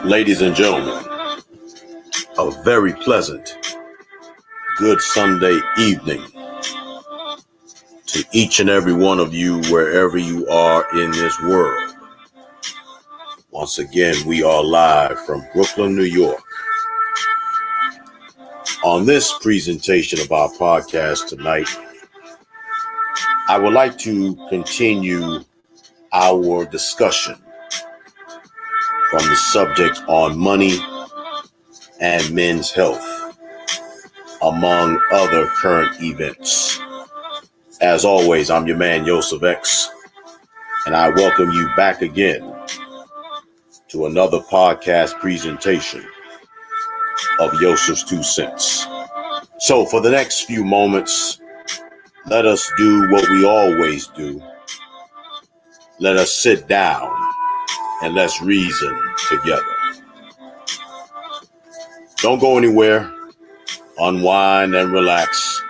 Ladies and gentlemen, a very pleasant, good Sunday evening to each and every one of you wherever you are in this world. Once again, we are live from Brooklyn, New York. On this presentation of our podcast tonight, I would like to continue our discussion from the subject on money and men's health, among other current events. As always, I'm your man, Yosef, and I welcome you back again to another podcast presentation of Yosef's 2 cents. So for the next few moments, let us do what we always do. Let us sit down and let's reason together. Don't go anywhere. Unwind and relax,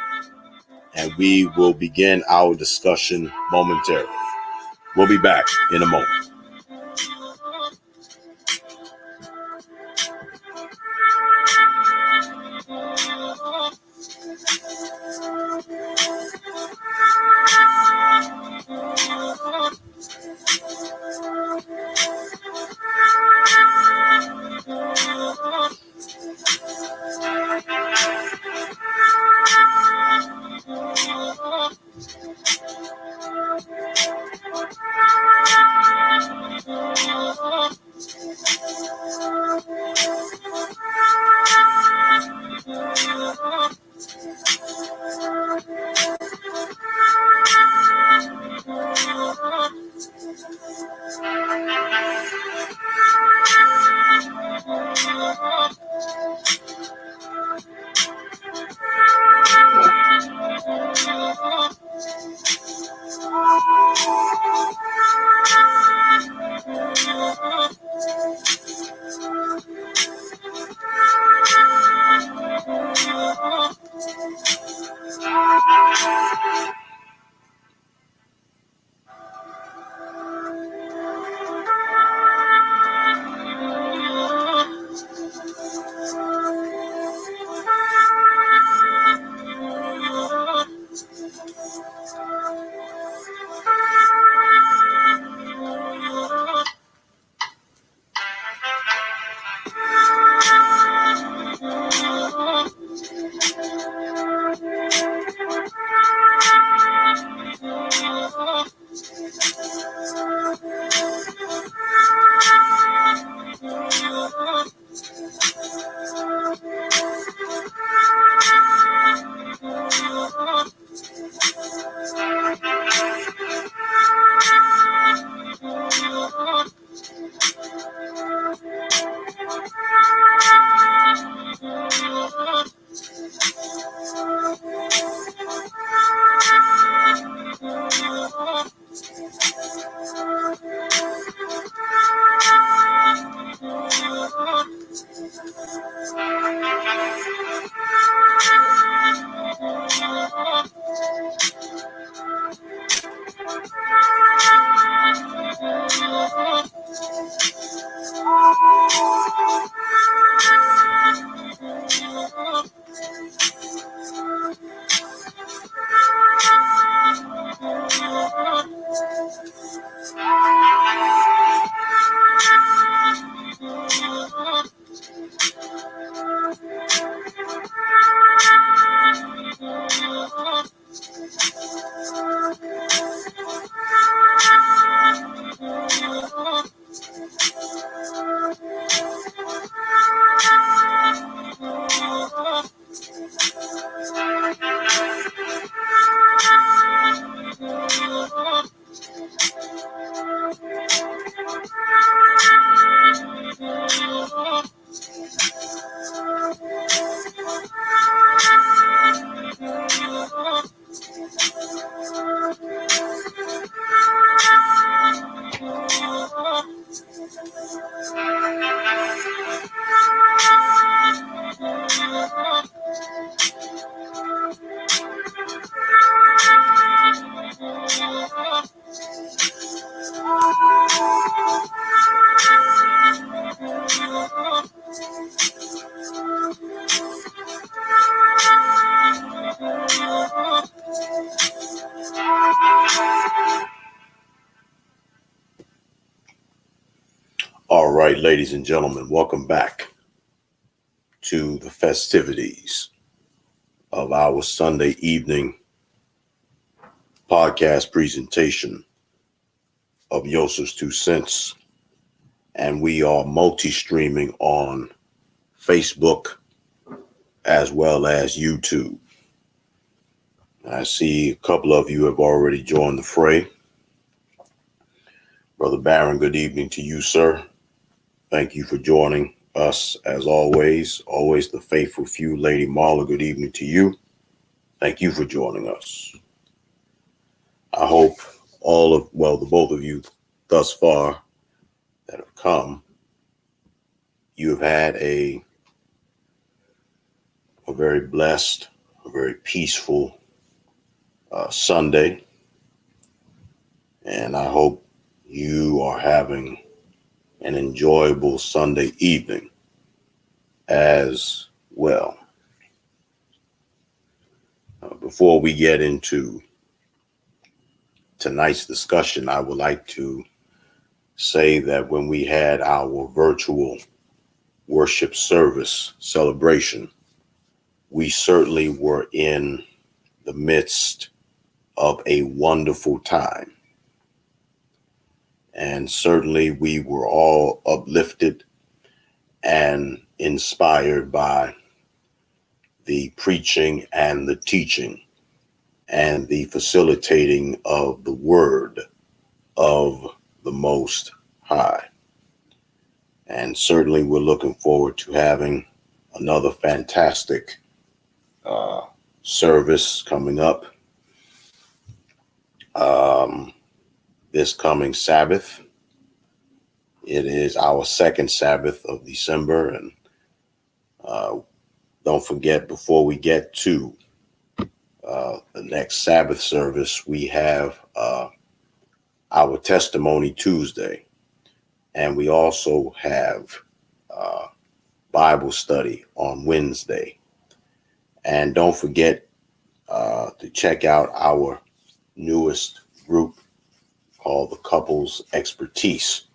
and we will begin our discussion momentarily. We'll be back in a moment. right, ladies and gentlemen, welcome back to the festivities of our Sunday evening podcast presentation of Yosef's 2 Cents. And we are multi-streaming on Facebook as well as YouTube. I see a couple of you have already joined the fray. Brother Barron, good evening to you, sir. Thank you for joining us as always. Always the faithful few. Lady Marla, good evening to you. Thank you for joining us. I hope the both of you thus far that have come, you have had a very blessed, a very peaceful Sunday. And I hope you are having an enjoyable Sunday evening as well. Before we get into tonight's discussion, I would like to say that when we had our virtual worship service celebration, we certainly were in the midst of a wonderful time. And certainly we were all uplifted and inspired by the preaching and the teaching and the facilitating of the word of the Most High. And certainly we're looking forward to having another fantastic service coming up this coming Sabbath. It is our second Sabbath of December. And don't forget, before we get to the next Sabbath service, we have our Testimony Tuesday. And we also have Bible study on Wednesday. And don't forget to check out our newest group called the Couples Expertise.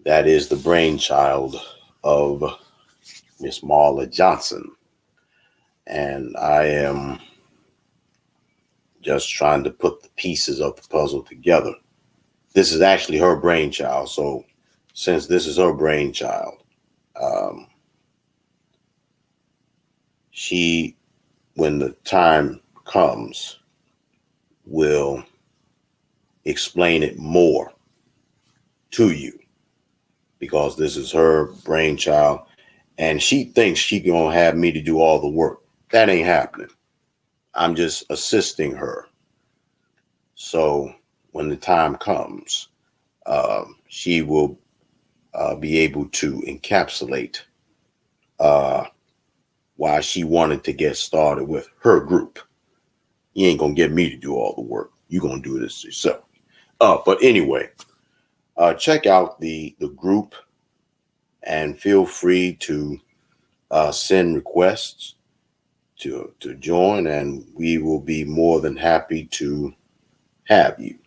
That is the brainchild of Miss Marla Johnson. And I am just trying to put the pieces of the puzzle together. This is actually her brainchild. So since this is her brainchild, she, when the time comes, will explain it more to you, because this is her brainchild and she thinks she gonna have me to do all the work. That ain't happening. I'm just assisting her. So when the time comes, she will be able to encapsulate why she wanted to get started with her group. You ain't gonna get me to do all the work. You're gonna do this yourself. But anyway, check out the group and feel free to send requests to join, and we will be more than happy to have you.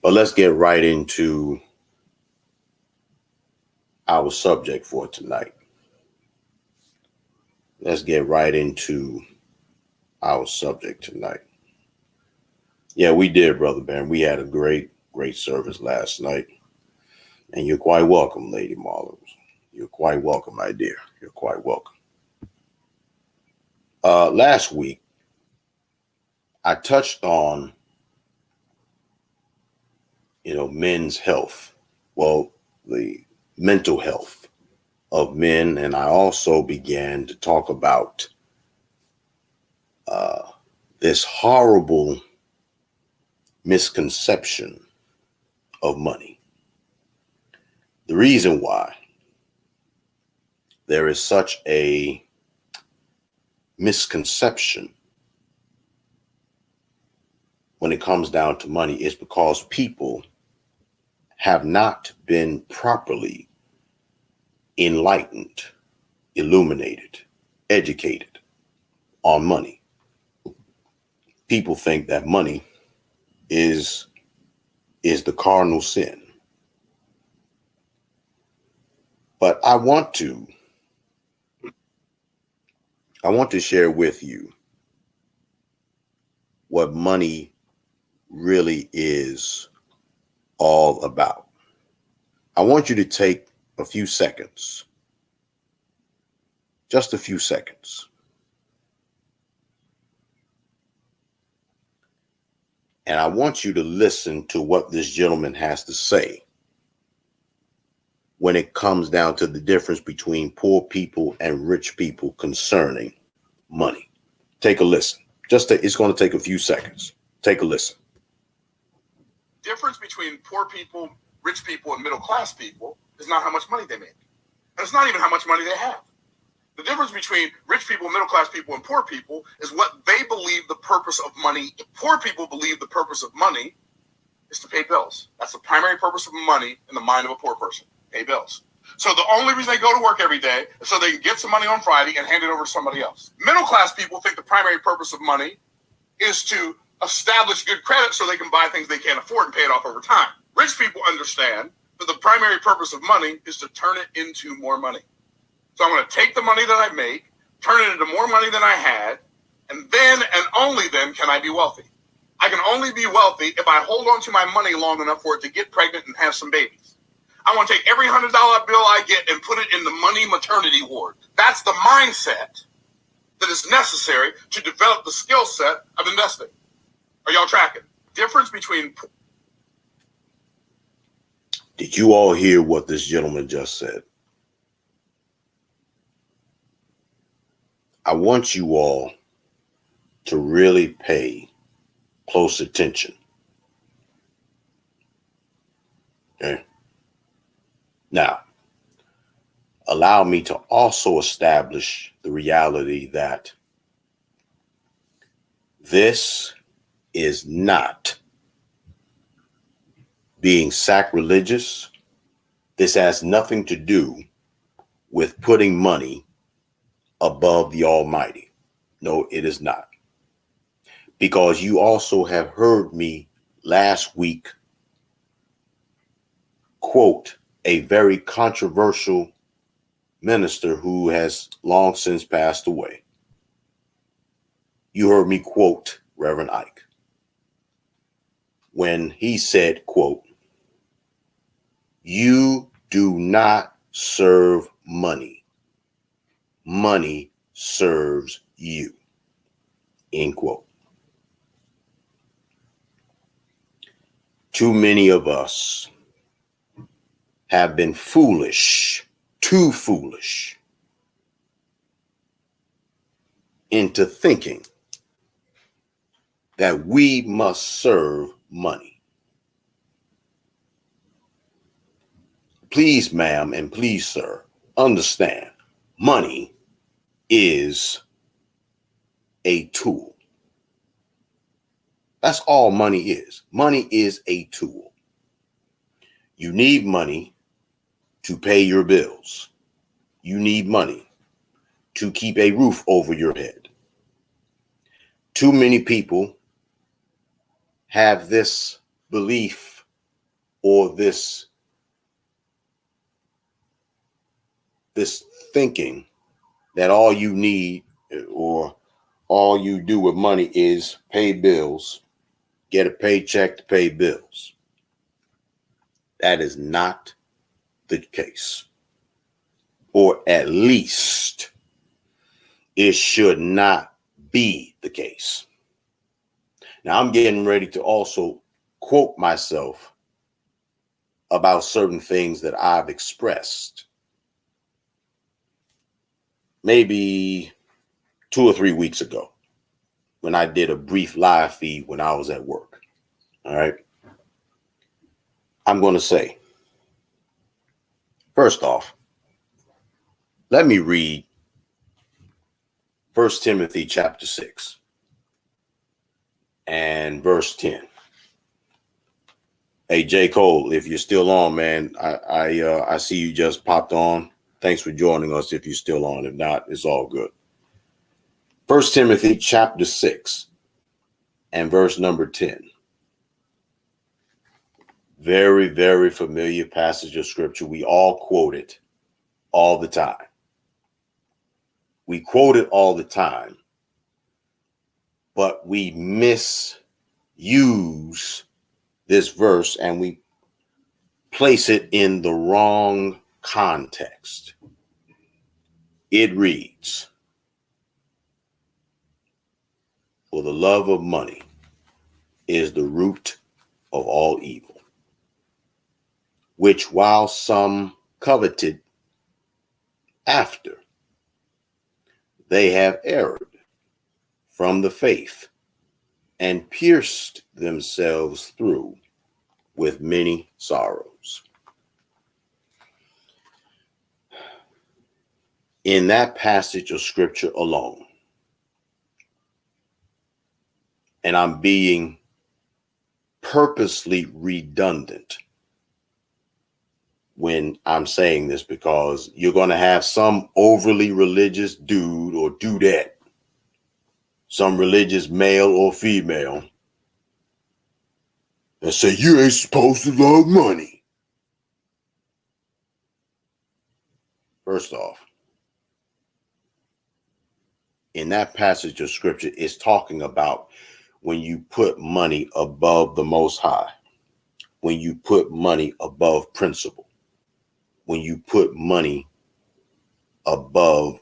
But let's get right into our subject for tonight. Yeah, we did, Brother Ben. We had a great service last night. And you're quite welcome, Lady Marla. You're quite welcome, my dear. You're quite welcome. Last week, I touched on, men's health. Well, the mental health of men. And I also began to talk about this horrible misconception of money. The reason why there is such a misconception when it comes down to money is because people have not been properly enlightened, illuminated, educated on money. People think that money is is the cardinal sin. But I want to share with you what money really is all about. I want you to take a few seconds, just a few seconds, and I want you to listen to what this gentleman has to say when it comes down to the difference between poor people and rich people concerning money. Take a listen. It's going to take a few seconds. Take a listen. Difference between poor people, rich people, and middle class people is not how much money they make. And it's not even how much money they have. The difference between rich people, middle class people, and poor people is what they believe the purpose of money. Poor people believe the purpose of money is to pay bills. That's the primary purpose of money in the mind of a poor person. Pay bills. So the only reason they go to work every day is so they can get some money on Friday and hand it over to somebody else. Middle class people think the primary purpose of money is to establish good credit so they can buy things they can't afford and pay it off over time. Rich people understand that the primary purpose of money is to turn it into more money. So I'm going to take the money that I make, turn it into more money than I had, and then and only then can I be wealthy. I can only be wealthy if I hold on to my money long enough for it to get pregnant and have some babies. I want to take every $100 bill I get and put it in the money maternity ward. That's the mindset that is necessary to develop the skill set of investing. Are y'all tracking? Difference between... Did you all hear what this gentleman just said? I want you all to really pay close attention. Okay. Now, allow me to also establish the reality that this is not being sacrilegious. This has nothing to do with putting money above the Almighty. No, it is not. Because you also have heard me last week quote a very controversial minister who has long since passed away. You heard me quote Reverend Ike when he said, quote, "You do not serve money. Money serves you." End quote. Too many of us have been foolish, too foolish, into thinking that we must serve money. Please, ma'am, and please, sir, understand, money is a tool. That's all money is. Money is a tool. You need money to pay your bills. You need money to keep a roof over your head. Too many people have this belief or this thinking that all you need or all you do with money is pay bills, get a paycheck to pay bills. That is not the case. Or at least it should not be the case. Now I'm getting ready to also quote myself about certain things that I've expressed. Maybe 2 or 3 weeks ago when I did a brief live feed when I was at work. All right. I'm going to say, first off, let me read 1 Timothy chapter 6 and verse 10. Hey, J. Cole, if you're still on, man, I see you just popped on. Thanks for joining us if you're still on. If not, it's all good. 1 Timothy chapter 6 and verse number 10. Very, very familiar passage of scripture. We all quote it all the time. We quote it all the time, but we misuse this verse and we place it in the wrong context. It reads, "For the love of money is the root of all evil, which while some coveted after, they have erred from the faith and pierced themselves through with many sorrows." In that passage of scripture alone, and I'm being purposely redundant when I'm saying this because you're going to have some overly religious dude or dudette, some religious male or female, that say you ain't supposed to love money. First off, in that passage of scripture, it's talking about when you put money above the Most High, when you put money above principle, when you put money above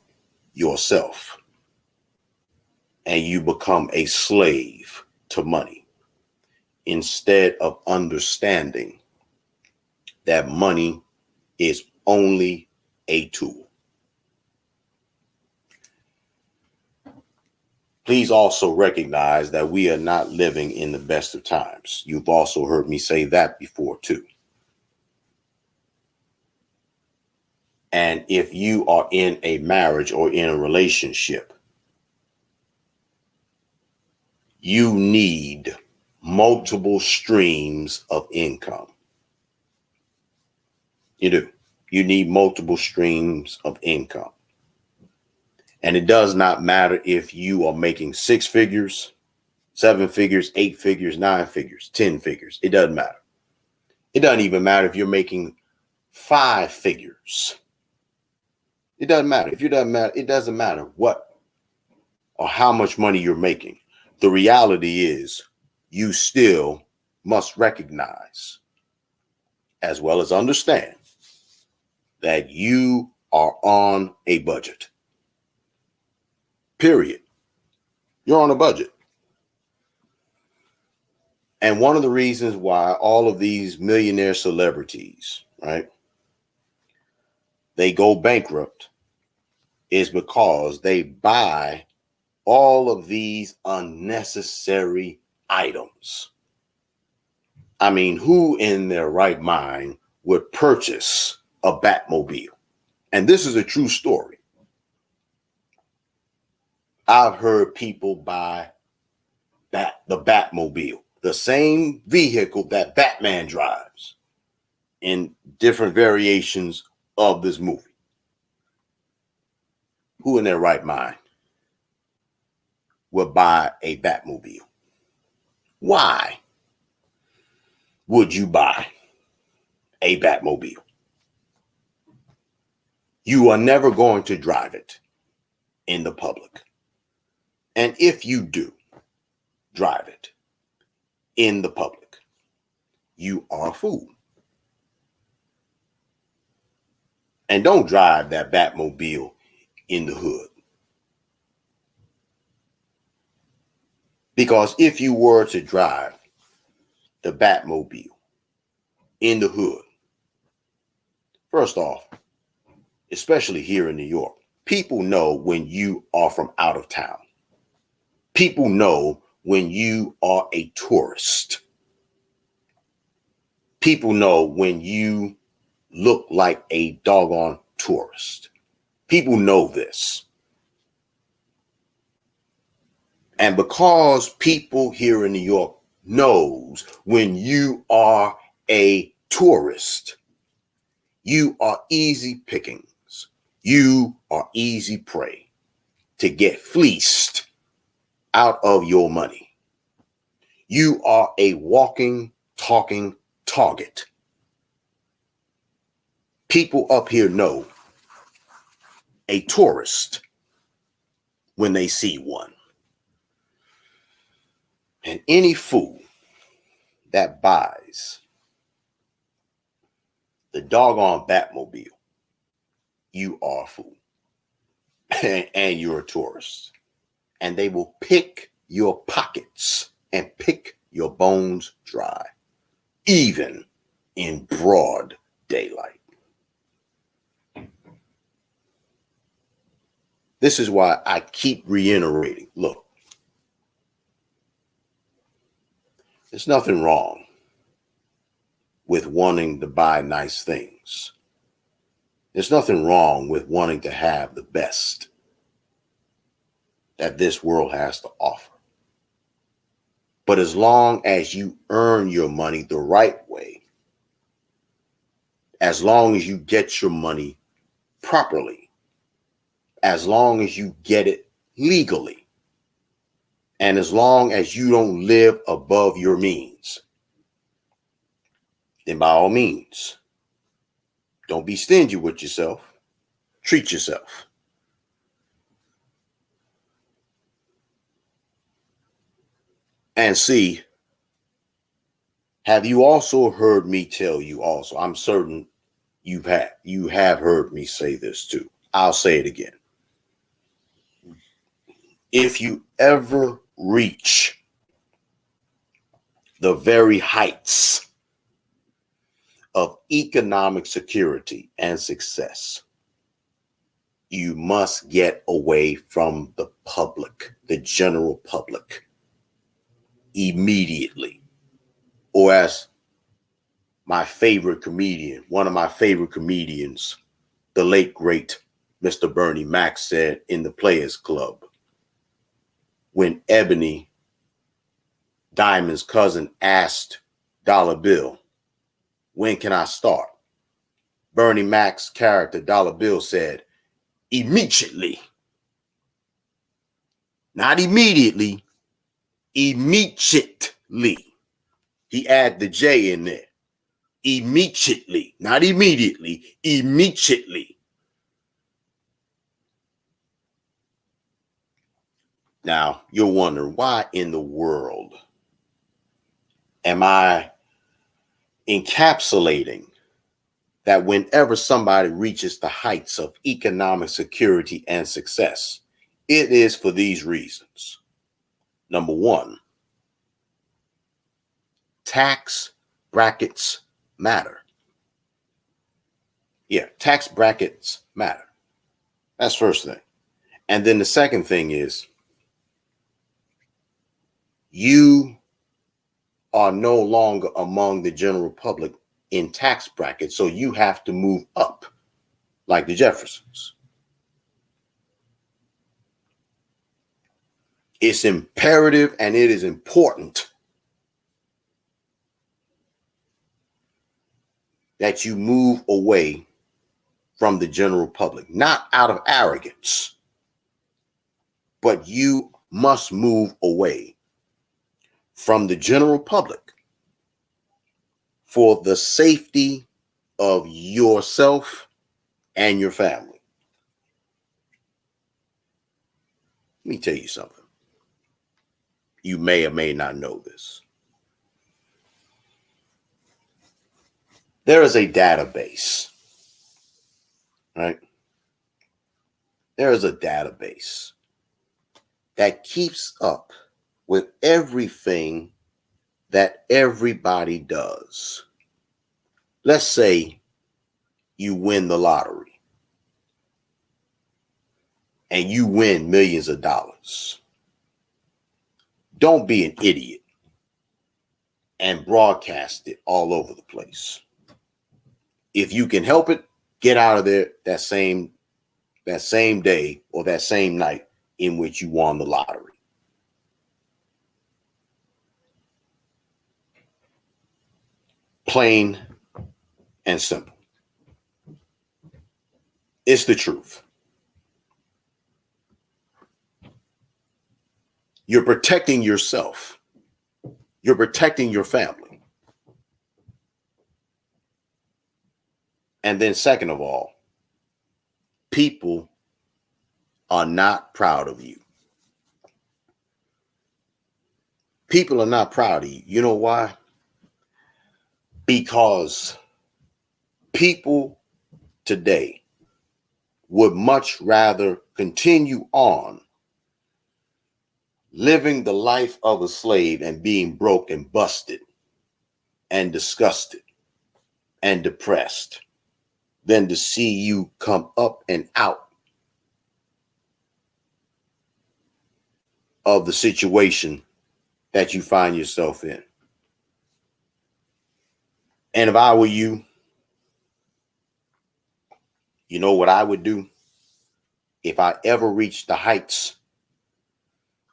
yourself, and you become a slave to money instead of understanding that money is only a tool. Please also recognize that we are not living in the best of times. You've also heard me say that before too. And if you are in a marriage or in a relationship, you need multiple streams of income. You do. You need multiple streams of income. And it does not matter if you are making 6 figures, 7 figures, 8 figures, 9 figures, 10 figures. It doesn't matter. It doesn't even matter if you're making 5 figures. It doesn't matter. If you doesn't matter, it doesn't matter what or how much money you're making. The reality is you still must recognize as well as understand that you are on a budget. Period. You're on a budget. And one of the reasons why all of these millionaire celebrities, right, they go bankrupt is because they buy all of these unnecessary items. I mean, who in their right mind would purchase a Batmobile? And this is a true story. I've heard people buy the Batmobile, the same vehicle that Batman drives, in different variations of this movie. Who in their right mind would buy a Batmobile? Why would you buy a Batmobile? You are never going to drive it in the public. And if you do drive it in the public, you are a fool. And don't drive that Batmobile in the hood. Because if you were to drive the Batmobile in the hood, first off, especially here in New York, people know when you are from out of town. People know when you are a tourist. People know when you look like a doggone tourist. People know this. And because people here in New York knows when you are a tourist, you are easy pickings. You are easy prey to get fleeced out of your money. You are a walking, talking target. People up here know a tourist when they see one. And any fool that buys the doggone Batmobile, you are a fool. And you're a tourist. And they will pick your pockets and pick your bones dry, even in broad daylight. This is why I keep reiterating, look, there's nothing wrong with wanting to buy nice things. There's nothing wrong with wanting to have the best that this world has to offer. But as long as you earn your money the right way, as long as you get your money properly, as long as you get it legally, and as long as you don't live above your means, then by all means, don't be stingy with yourself. Treat yourself. And see, have you also heard me tell you also, I'm certain you have heard me say this too. I'll say it again. If you ever reach the very heights of economic security and success, you must get away from the public, the general public, immediately. Or as my favorite comedian, one of my favorite comedians, the late great Mr. Bernie Mac said in the Players Club, when Ebony, Diamond's cousin, asked Dollar Bill, when can I start? Bernie Mac's character, Dollar Bill, said, immediately. Not immediately, immediately. He added the J in there. Immediately, not immediately, immediately. Now, you'll wonder, why in the world am I encapsulating that whenever somebody reaches the heights of economic security and success, it is for these reasons. Number one, tax brackets matter. Yeah, tax brackets matter. That's first thing. And then the second thing is, you are no longer among the general public in tax brackets, so you have to move up like the Jeffersons. It's imperative and it is important that you move away from the general public, not out of arrogance, but you must move away from the general public for the safety of yourself and your family. Let me tell you something. You may or may not know this. There is a database, right? There is a database that keeps up with everything that everybody does. Let's say you win the lottery and you win millions of dollars. Don't be an idiot and broadcast it all over the place. If you can help it, get out of there that same day or that same night in which you won the lottery. Plain and simple. It's the truth. You're protecting yourself. You're protecting your family. And then second of all, people are not proud of you. People are not proud of you. You know why? Because people today would much rather continue on living the life of a slave and being broke and busted and disgusted and depressed than to see you come up and out of the situation that you find yourself in. And if I were you, you know what I would do? If I ever reached the heights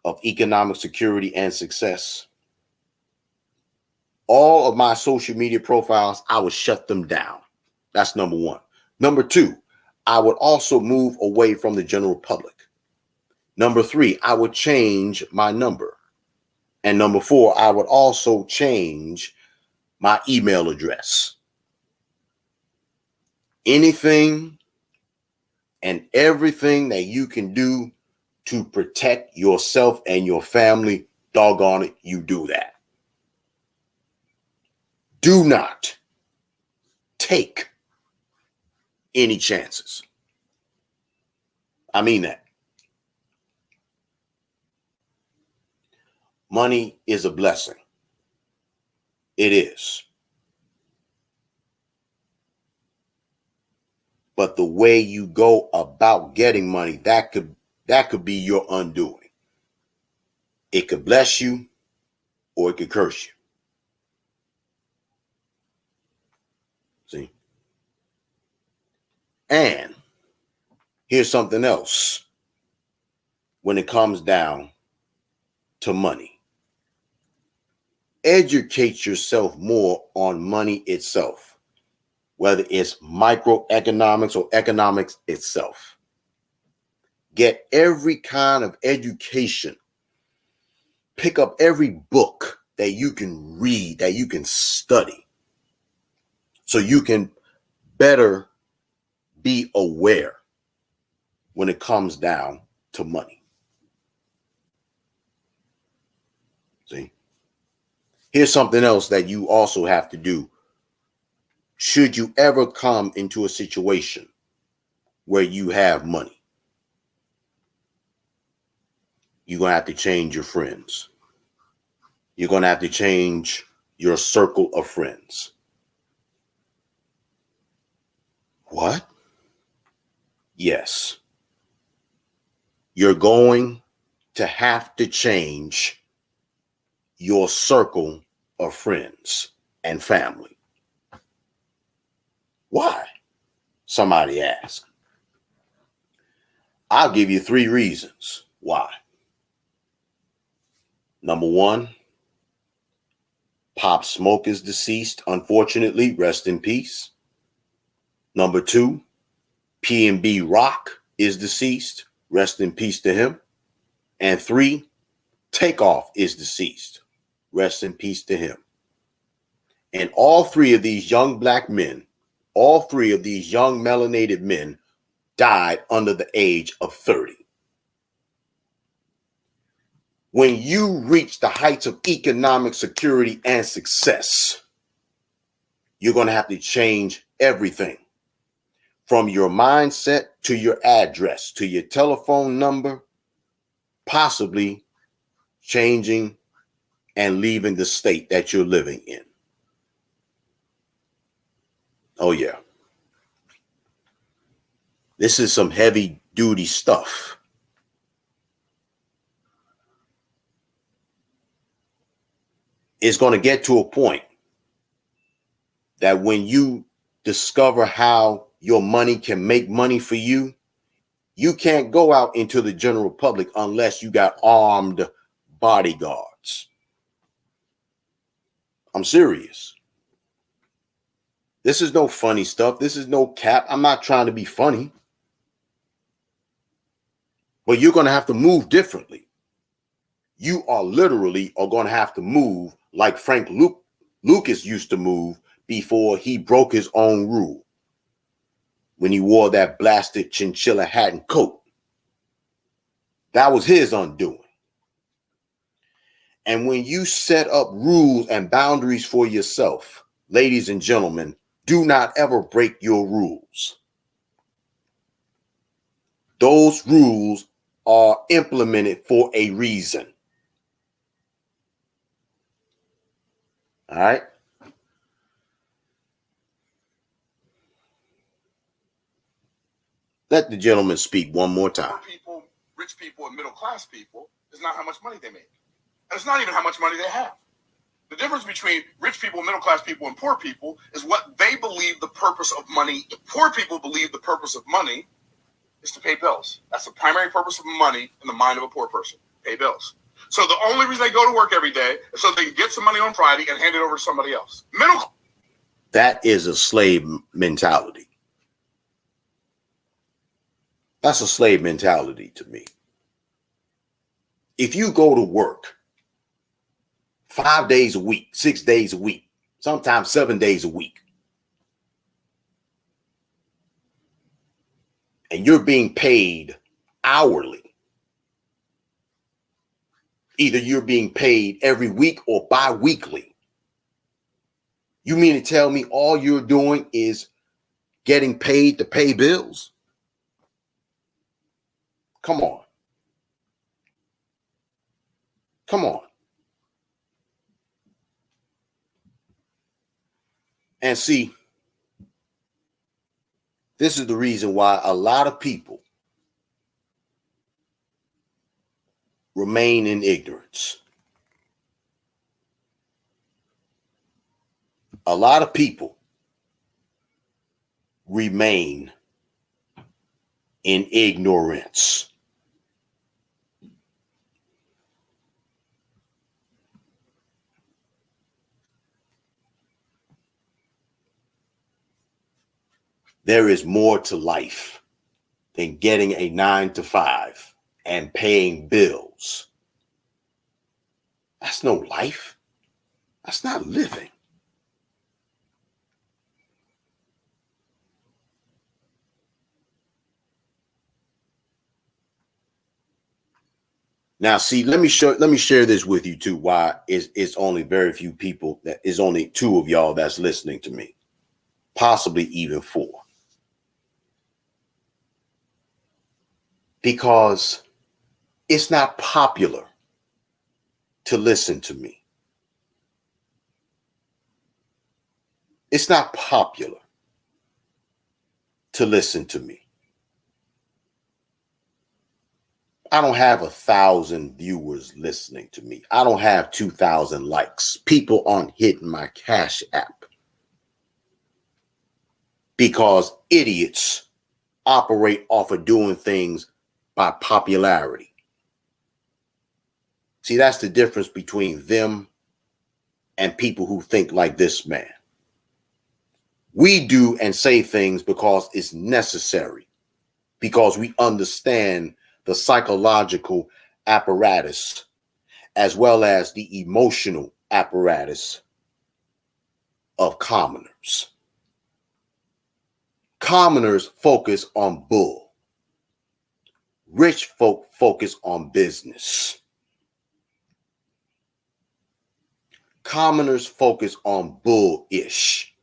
of economic security and success, all of my social media profiles, I would shut them down. That's number one. Number two, I would also move away from the general public. Number three, I would change my number. And number four, I would also change my email address. Anything and everything that you can do to protect yourself and your family, doggone it, you do that. Do not take any chances. I mean that. Money is a blessing. It is. But the way you go about getting money, that could be your undoing. It could bless you or it could curse you. See? And here's something else when it comes down to money. Educate yourself more on money itself, whether it's microeconomics or economics itself. Get every kind of education. Pick up every book that you can read, that you can study, so you can better be aware when it comes down to money. See? Here's something else that you also have to do. Should you ever come into a situation where you have money, you're going to have to change your friends. You're going to have to change your circle of friends. What? Yes. You're going to have to change your circle of friends and family. Why? Somebody asked. I'll give you 3 reasons why. Number 1, Pop Smoke is deceased, unfortunately, rest in peace. Number 2, P&B Rock is deceased, rest in peace to him. And 3, Takeoff is deceased, rest in peace to him. And all 3 of these young black men, all 3 of these young melanated men died under the age of 30. When you reach the heights of economic security and success, you're going to have to change everything from your mindset to your address, to your telephone number, possibly changing and leaving the state that you're living in. Oh, yeah. This is some heavy duty stuff. It's going to get to a point that when you discover how your money can make money for you, you can't go out into the general public unless you got armed bodyguards. I'm serious. This is no funny stuff. This is no cap. I'm not trying to be funny. But you're going to have to move differently. You are literally going to have to move like Frank Lucas used to move before he broke his own rule. when he wore that blasted chinchilla hat and coat. That was his undoing. And when you set up rules and boundaries for yourself, ladies and gentlemen, do not ever break your rules. Those rules are implemented for a reason. All right? Let the gentleman speak one more time. People, rich people and middle class people is not how much money they make. And it's not even how much money they have. The difference between rich people, middle class people, and poor people is what they believe the purpose of money. Poor people believe the purpose of money is to pay bills. That's the primary purpose of money in the mind of a poor person, pay bills. So the only reason they go to work every day is so they can get some money on Friday and hand it over to somebody else. That is a slave mentality. That's a slave mentality to me. If you go to work 5 days a week, 6 days a week, sometimes 7 days a week, and you're being paid hourly, either you're being paid every week or bi-weekly, you mean to tell me all you're doing is getting paid to pay bills? Come on. Come on. And see, this is the reason why a lot of people remain in ignorance. A lot of people remain in ignorance. There is more to life than getting a 9-to-5 and paying bills. That's no life. That's not living. Now, see, let me share this with you too. Why it's only very few people, that is only 2 of y'all that's listening to me, possibly even 4. Because it's not popular to listen to me. It's not popular to listen to me. I don't have 1,000 viewers listening to me. I don't have 2,000 likes. People aren't hitting my Cash App because idiots operate off of doing things by popularity. See, that's the difference between them and people who think like this man. We do and say things because it's necessary, because we understand the psychological apparatus as well as the emotional apparatus of commoners. Commoners focus on bull. Rich folk focus on business. Commoners focus on bullish.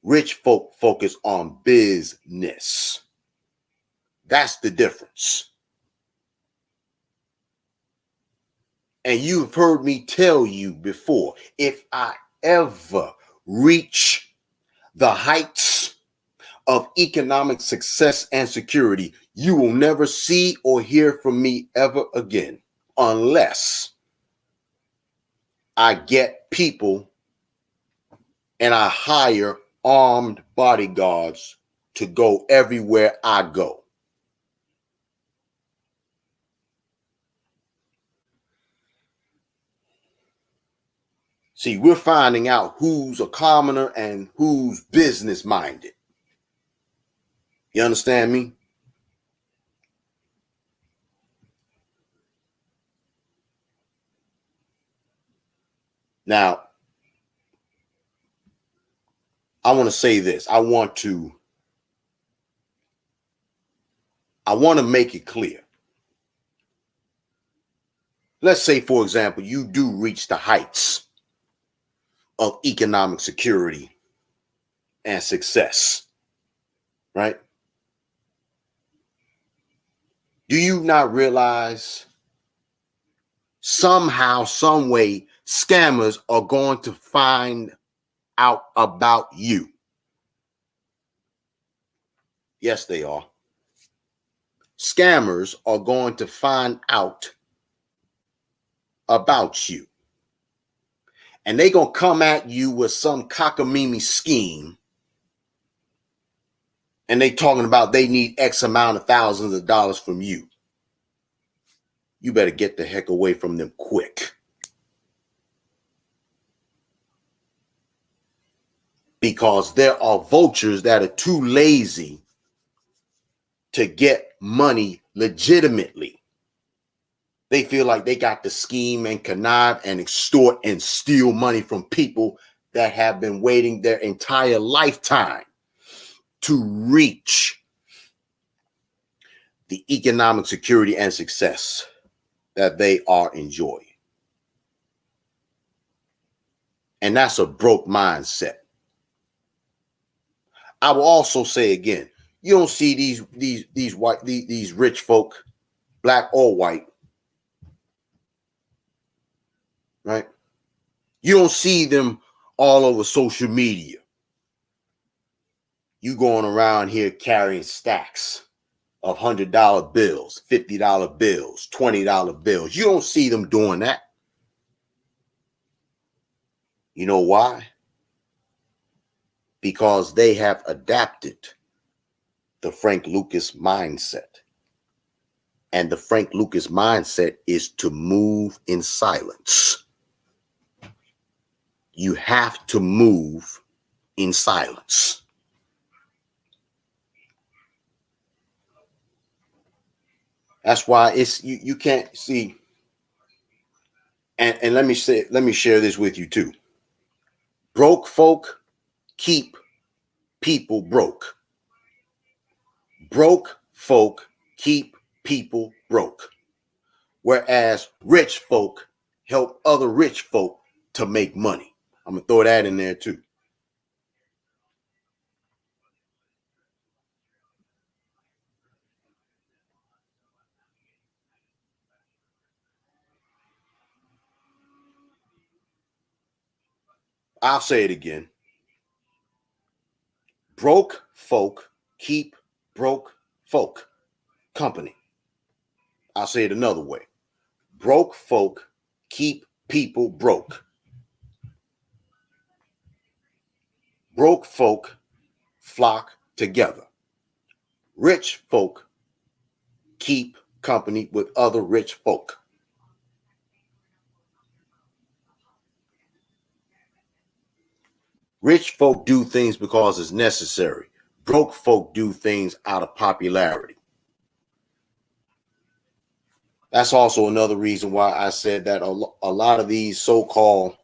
Rich folk focus on business. That's the difference. And you've heard me tell you before, if I ever reach the heights of economic success and security, you will never see or hear from me ever again, unless I get people and I hire armed bodyguards to go everywhere I go. See, we're finding out who's a commoner and who's business minded. You understand me? Now, I want to say this. I want to I want to make it clear. Let's say, for example, you do reach the heights of economic security and success, right? Do you not realize somehow, some way, scammers are going to find out about you? Yes, they are. Scammers are going to find out about you. And they're going to come at you with some cockamamie scheme. And they talking about they need X amount of thousands of dollars from you. You better get the heck away from them quick. Because there are vultures that are too lazy to get money legitimately. They feel like they got to scheme and connive and extort and steal money from people that have been waiting their entire lifetime to reach the economic security and success that they are enjoying. And that's a broke mindset. I will also say again, you don't see these rich folk, black or white, right? You don't see them all over social media. You going around here carrying stacks of $100 bills, $50 bills, $20 bills. You don't see them doing that. You know why? Because they have adapted the Frank Lucas mindset. And the Frank Lucas mindset is to move in silence. You have to move in silence. That's why it's you can't see. And let me share this with you too. Broke folk keep people broke. Broke folk keep people broke. Whereas rich folk help other rich folk to make money. I'm gonna throw that in there too. I'll say it again. Broke folk keep broke folk company. I'll say it another way. Broke folk keep people broke. Broke folk flock together. Rich folk keep company with other rich folk. Rich folk do things because it's necessary. Broke folk do things out of popularity. That's also another reason why I said that a lot of these so-called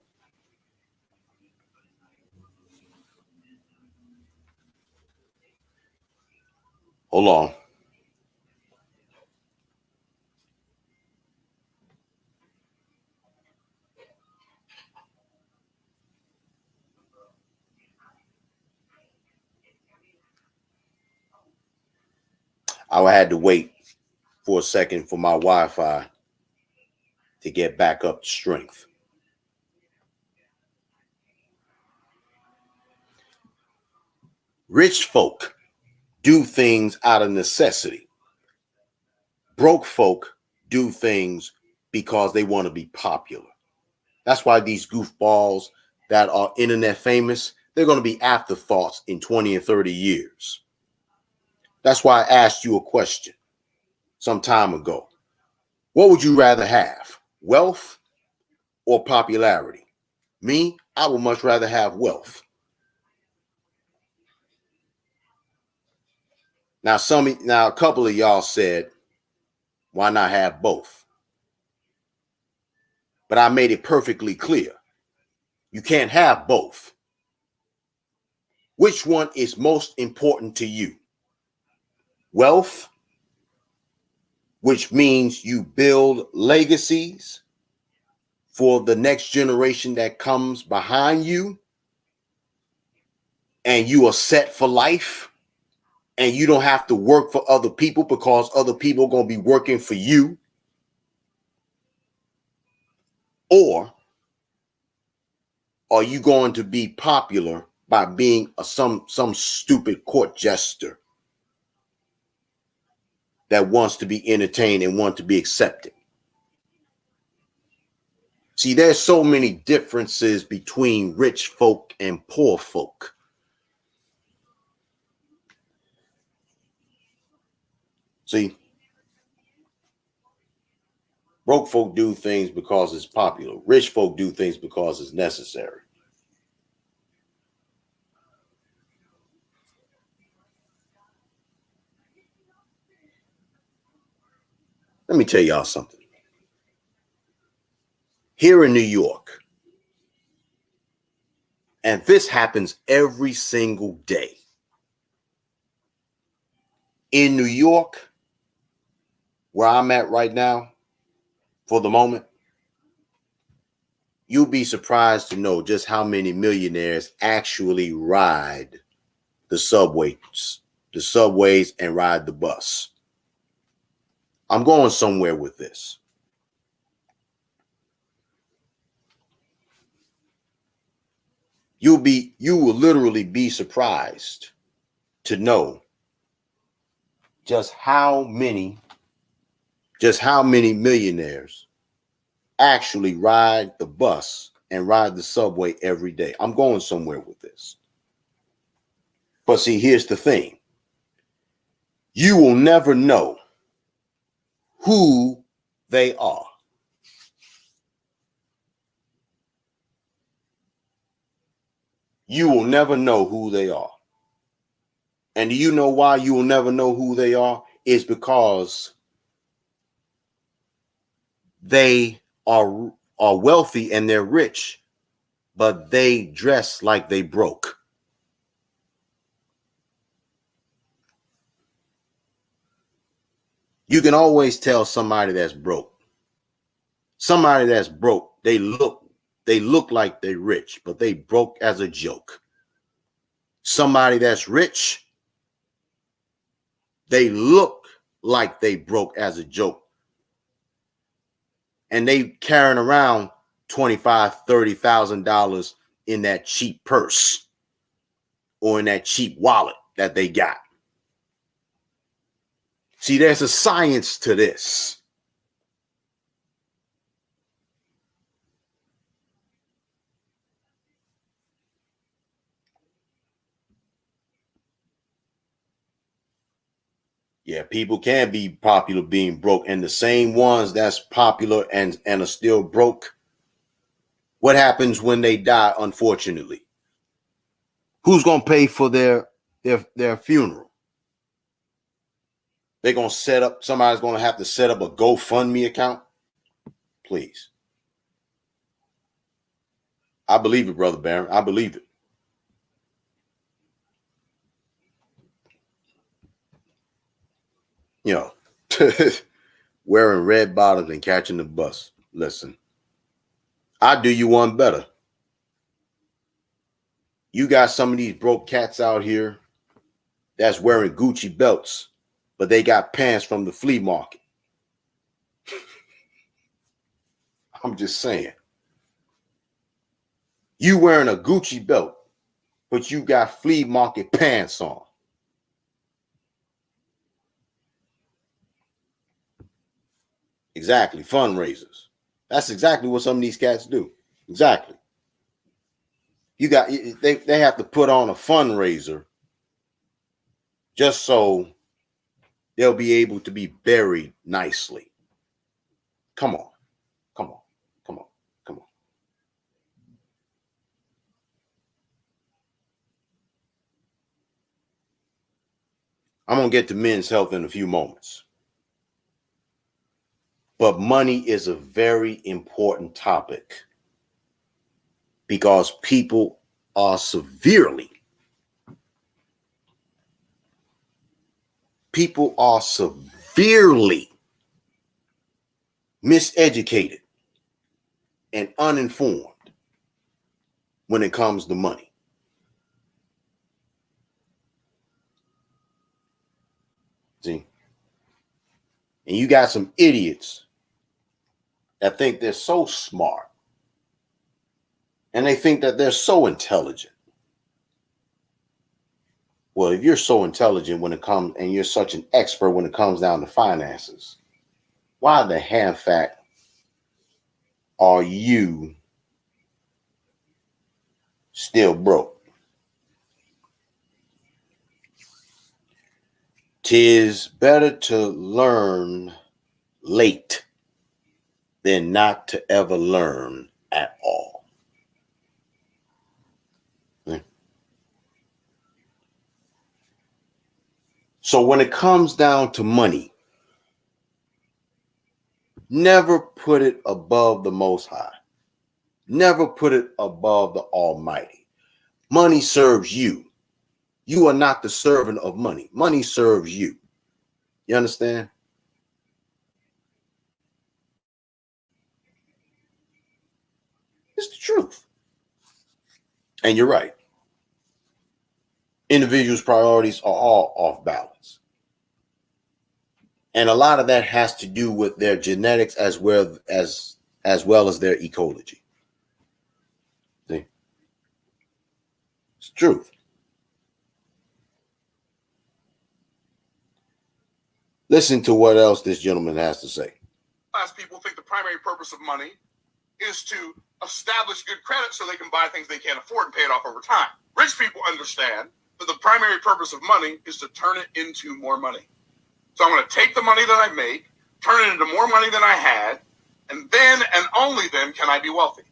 hold on. I had to wait for a second for my Wi-Fi to get back up to strength. Rich folk do things out of necessity. Broke folk do things because they want to be popular. That's why these goofballs that are internet famous, they're going to be afterthoughts in 20 and 30 years. That's why I asked you a question some time ago. What would you rather have, wealth or popularity? Me, I would much rather have wealth. Now, a couple of y'all said, why not have both? But I made it perfectly clear. You can't have both. Which one is most important to you? Wealth which means you build legacies for the next generation that comes behind you, and you are set for life, and you don't have to work for other people because other people are going to be working for you? Or are you going to be popular by being some stupid court jester that wants to be entertained and want to be accepted? See, there's so many differences between rich folk and poor folk. See, broke folk do things because it's popular. Rich folk do things because it's necessary. Let me tell y'all something. Here in New York, and this happens every single day. In New York, where I'm at right now, for the moment, you'll be surprised to know just how many millionaires actually ride the subways and ride the bus. I'm going somewhere with this. You will literally be surprised to know just how many millionaires actually ride the bus and ride the subway every day. I'm going somewhere with this. But see, here's the thing. You will never know who they are. You will never know who they are. And do you know why you will never know who they are? It's because they are wealthy and they're rich, but they dress like they broke. You can always tell somebody that's broke. Somebody that's broke, they look like they're rich, but they broke as a joke. Somebody that's rich, they look like they broke as a joke. And they carrying around $25,000, $30,000 in that cheap purse or in that cheap wallet that they got. See, there's a science to this. Yeah, people can be popular being broke, and the same ones that's popular and are still broke, what happens when they die, unfortunately? Who's going to pay for their funeral? They're going to somebody's going to have to set up a GoFundMe account? Please. I believe it, Brother Barron. I believe it. You know, wearing red bottoms and catching the bus. Listen, I do you one better. You got some of these broke cats out here that's wearing Gucci belts, but they got pants from the flea market. I'm just saying. You wearing a Gucci belt, but you got flea market pants on. Exactly. Fundraisers. That's exactly what some of these cats do. Exactly. They have to put on a fundraiser just so they'll be able to be buried nicely. Come on. Come on. Come on. Come on. I'm going to get to men's health in a few moments. But money is a very important topic because people are severely miseducated and uninformed when it comes to money. See? And you got some idiots that think they're so smart and they think that they're so intelligent. Well, if you're so intelligent when it comes and you're such an expert when it comes down to finances, why the hand fact are you still broke? 'Tis better to learn late than not to ever learn at all. So when it comes down to money, never put it above the Most High. Never put it above the Almighty. Money serves you. You are not the servant of money. Money serves you. You understand? It's the truth. And you're right. Individuals' priorities are all off balance. And a lot of that has to do with their genetics as well as their ecology. See? It's the truth. Listen to what else this gentleman has to say. Class people think the primary purpose of money is to establish good credit so they can buy things they can't afford and pay it off over time. Rich people understand that the primary purpose of money is to turn it into more money. So I'm going to take the money that I make, turn it into more money than I had, and then and only then can I be wealthy.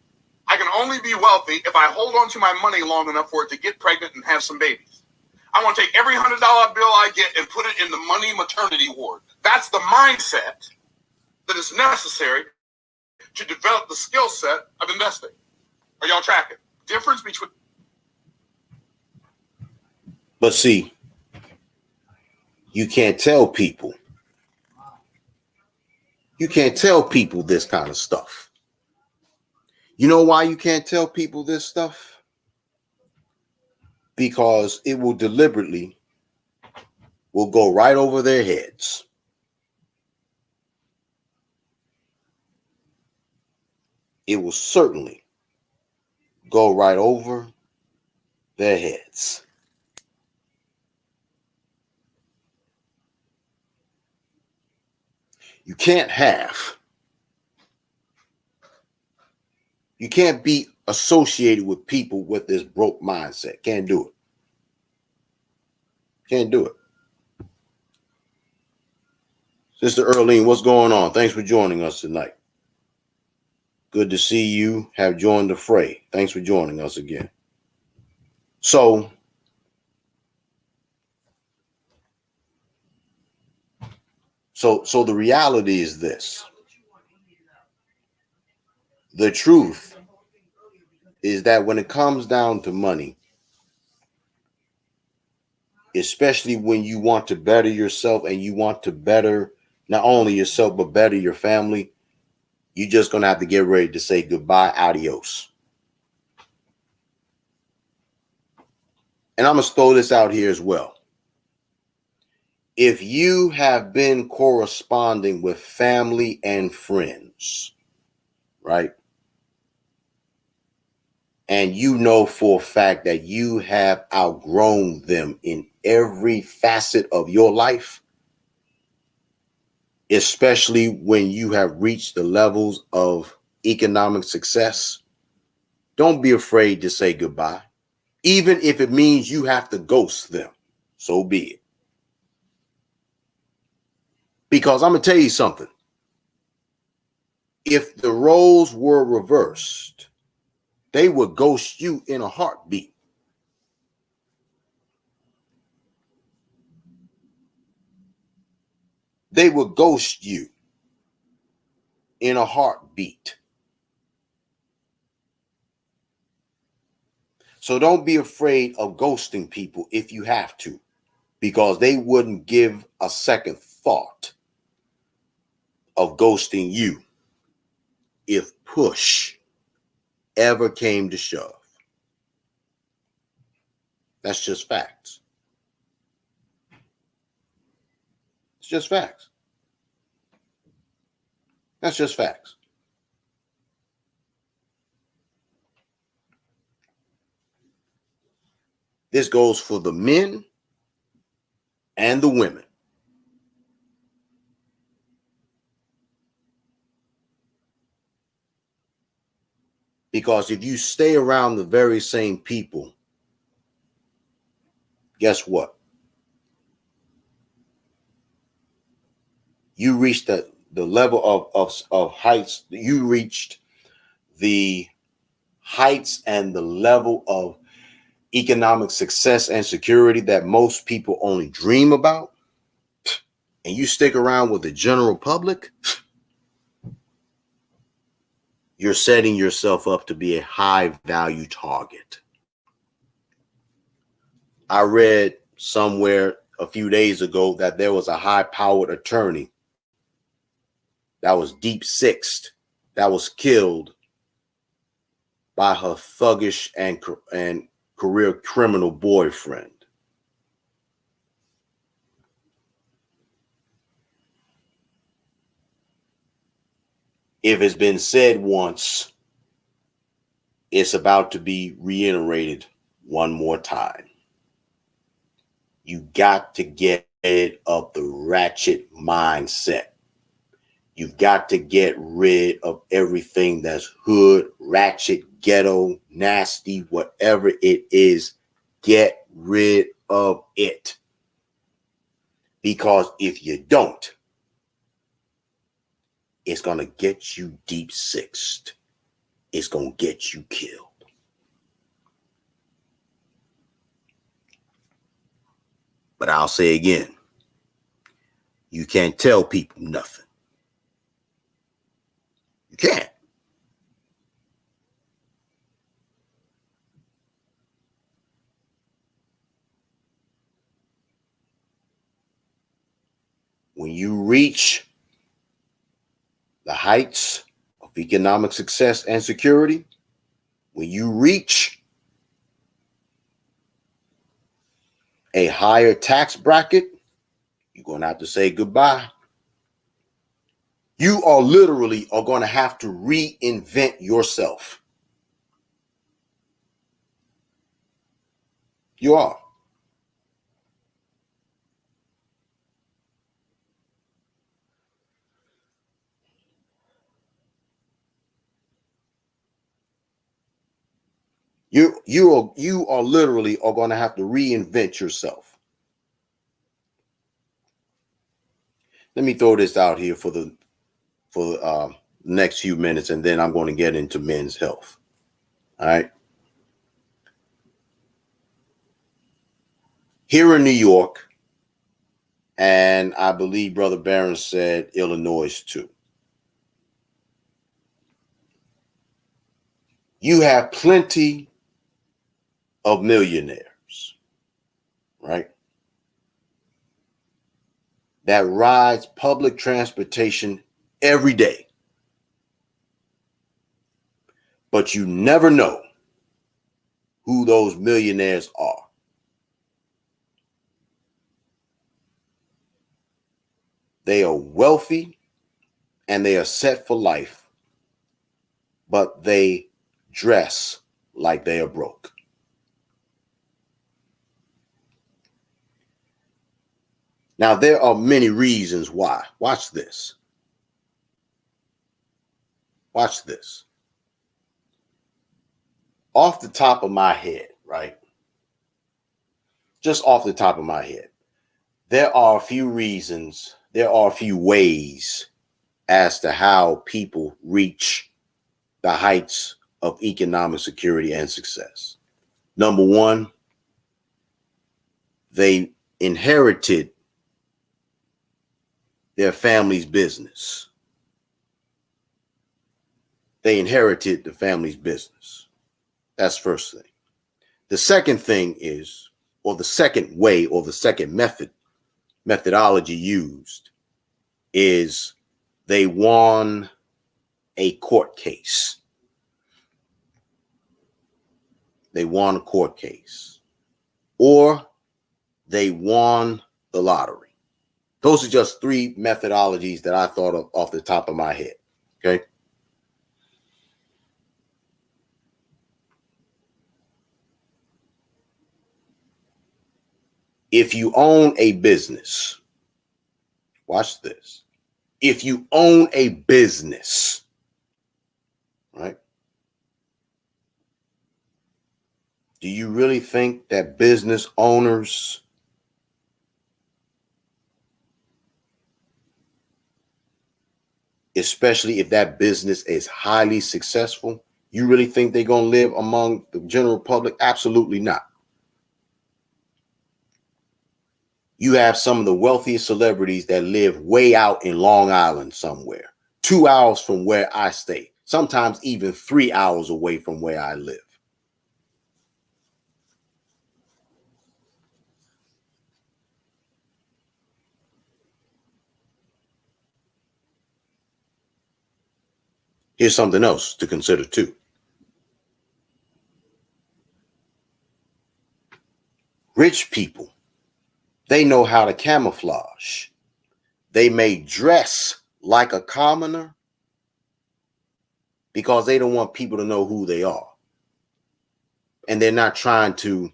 I can only be wealthy if I hold on to my money long enough for it to get pregnant and have some babies. I want to take every $100 bill I get and put it in the money maternity ward. That's the mindset that is necessary to develop the skill set of investing. Are y'all tracking? Difference between... But see, you can't tell people. You can't tell people this kind of stuff. You know why you can't tell people this stuff? Because it will go right over their heads. It will certainly go right over their heads. You can't be associated with people with this broke mindset. Can't do it. Can't do it. Sister Earlene, what's going on? Thanks for joining us tonight. Good to see you have joined the fray. Thanks for joining us again. So the reality is this. The truth is that when it comes down to money, especially when you want to better yourself and you want to better not only yourself, but better your family, you're just going to have to get ready to say goodbye, adios. And I'm going to throw this out here as well. If you have been corresponding with family and friends, right? And you know for a fact that you have outgrown them in every facet of your life, especially when you have reached the levels of economic success, don't be afraid to say goodbye. Even if it means you have to ghost them, so be it. Because I'm going to tell you something. If the roles were reversed, they would ghost you in a heartbeat. They would ghost you in a heartbeat. So don't be afraid of ghosting people if you have to, because they wouldn't give a second thought of ghosting you. if push ever came to shove. That's just facts. It's just facts. That's just facts. This goes for the men and the women. Because if you stay around the very same people, guess what? You reach the level of heights. You reached the heights and the level of economic success and security that most people only dream about. And you stick around with the general public, you're setting yourself up to be a high value target. I read somewhere a few days ago that there was a high powered attorney that was deep sixed, that was killed by her thuggish and career criminal boyfriend. If it's been said once, it's about to be reiterated one more time. You got to get rid of the ratchet mindset. You've got to get rid of everything that's hood, ratchet, ghetto, nasty, whatever it is. Get rid of it. Because if you don't, it's going to get you deep sixed. It's going to get you killed. But I'll say again, you can't tell people nothing. You can't. When you reach the heights of economic success and security, when you reach a higher tax bracket, you're going to have to say goodbye. You are literally going to have to reinvent yourself. You are. You are literally going to have to reinvent yourself. Let me throw this out here for the next few minutes, and then I'm going to get into men's health. All right. Here in New York, and I believe Brother Barron said Illinois too, you have plenty of millionaires, right, that rides public transportation every day. But you never know who those millionaires are. They are wealthy and they are set for life, but they dress like they are broke. Now, there are many reasons why. Watch this. Watch this. Off the top of my head, right? Just off the top of my head, there are a few reasons, there are a few ways as to how people reach the heights of economic security and success. Number one, they inherited their family's business. They inherited the family's business. That's first thing. The second thing is, or the second way, or the second methodology used is they won a court case. They won a court case. Or they won the lottery. Those are just three methodologies that I thought of off the top of my head. Okay. If you own a business, watch this. If you own a business, right? Do you really think that business owners especially if that business is highly successful, you really think they're going to live among the general public? Absolutely not. You have some of the wealthiest celebrities that live way out in Long Island somewhere, 2 hours from where I stay, sometimes even 3 hours away from where I live. Here's something else to consider too. Rich people, they know how to camouflage. They may dress like a commoner because they don't want people to know who they are. And they're not trying to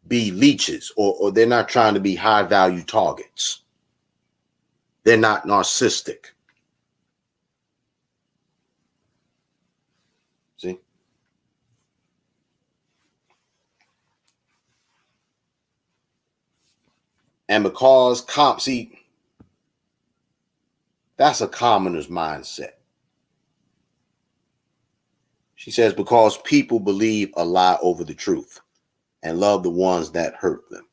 be leeches or they're not trying to be high value targets. They're not narcissistic. See? And because that's a commoner's mindset. She says, because people believe a lie over the truth and love the ones that hurt them.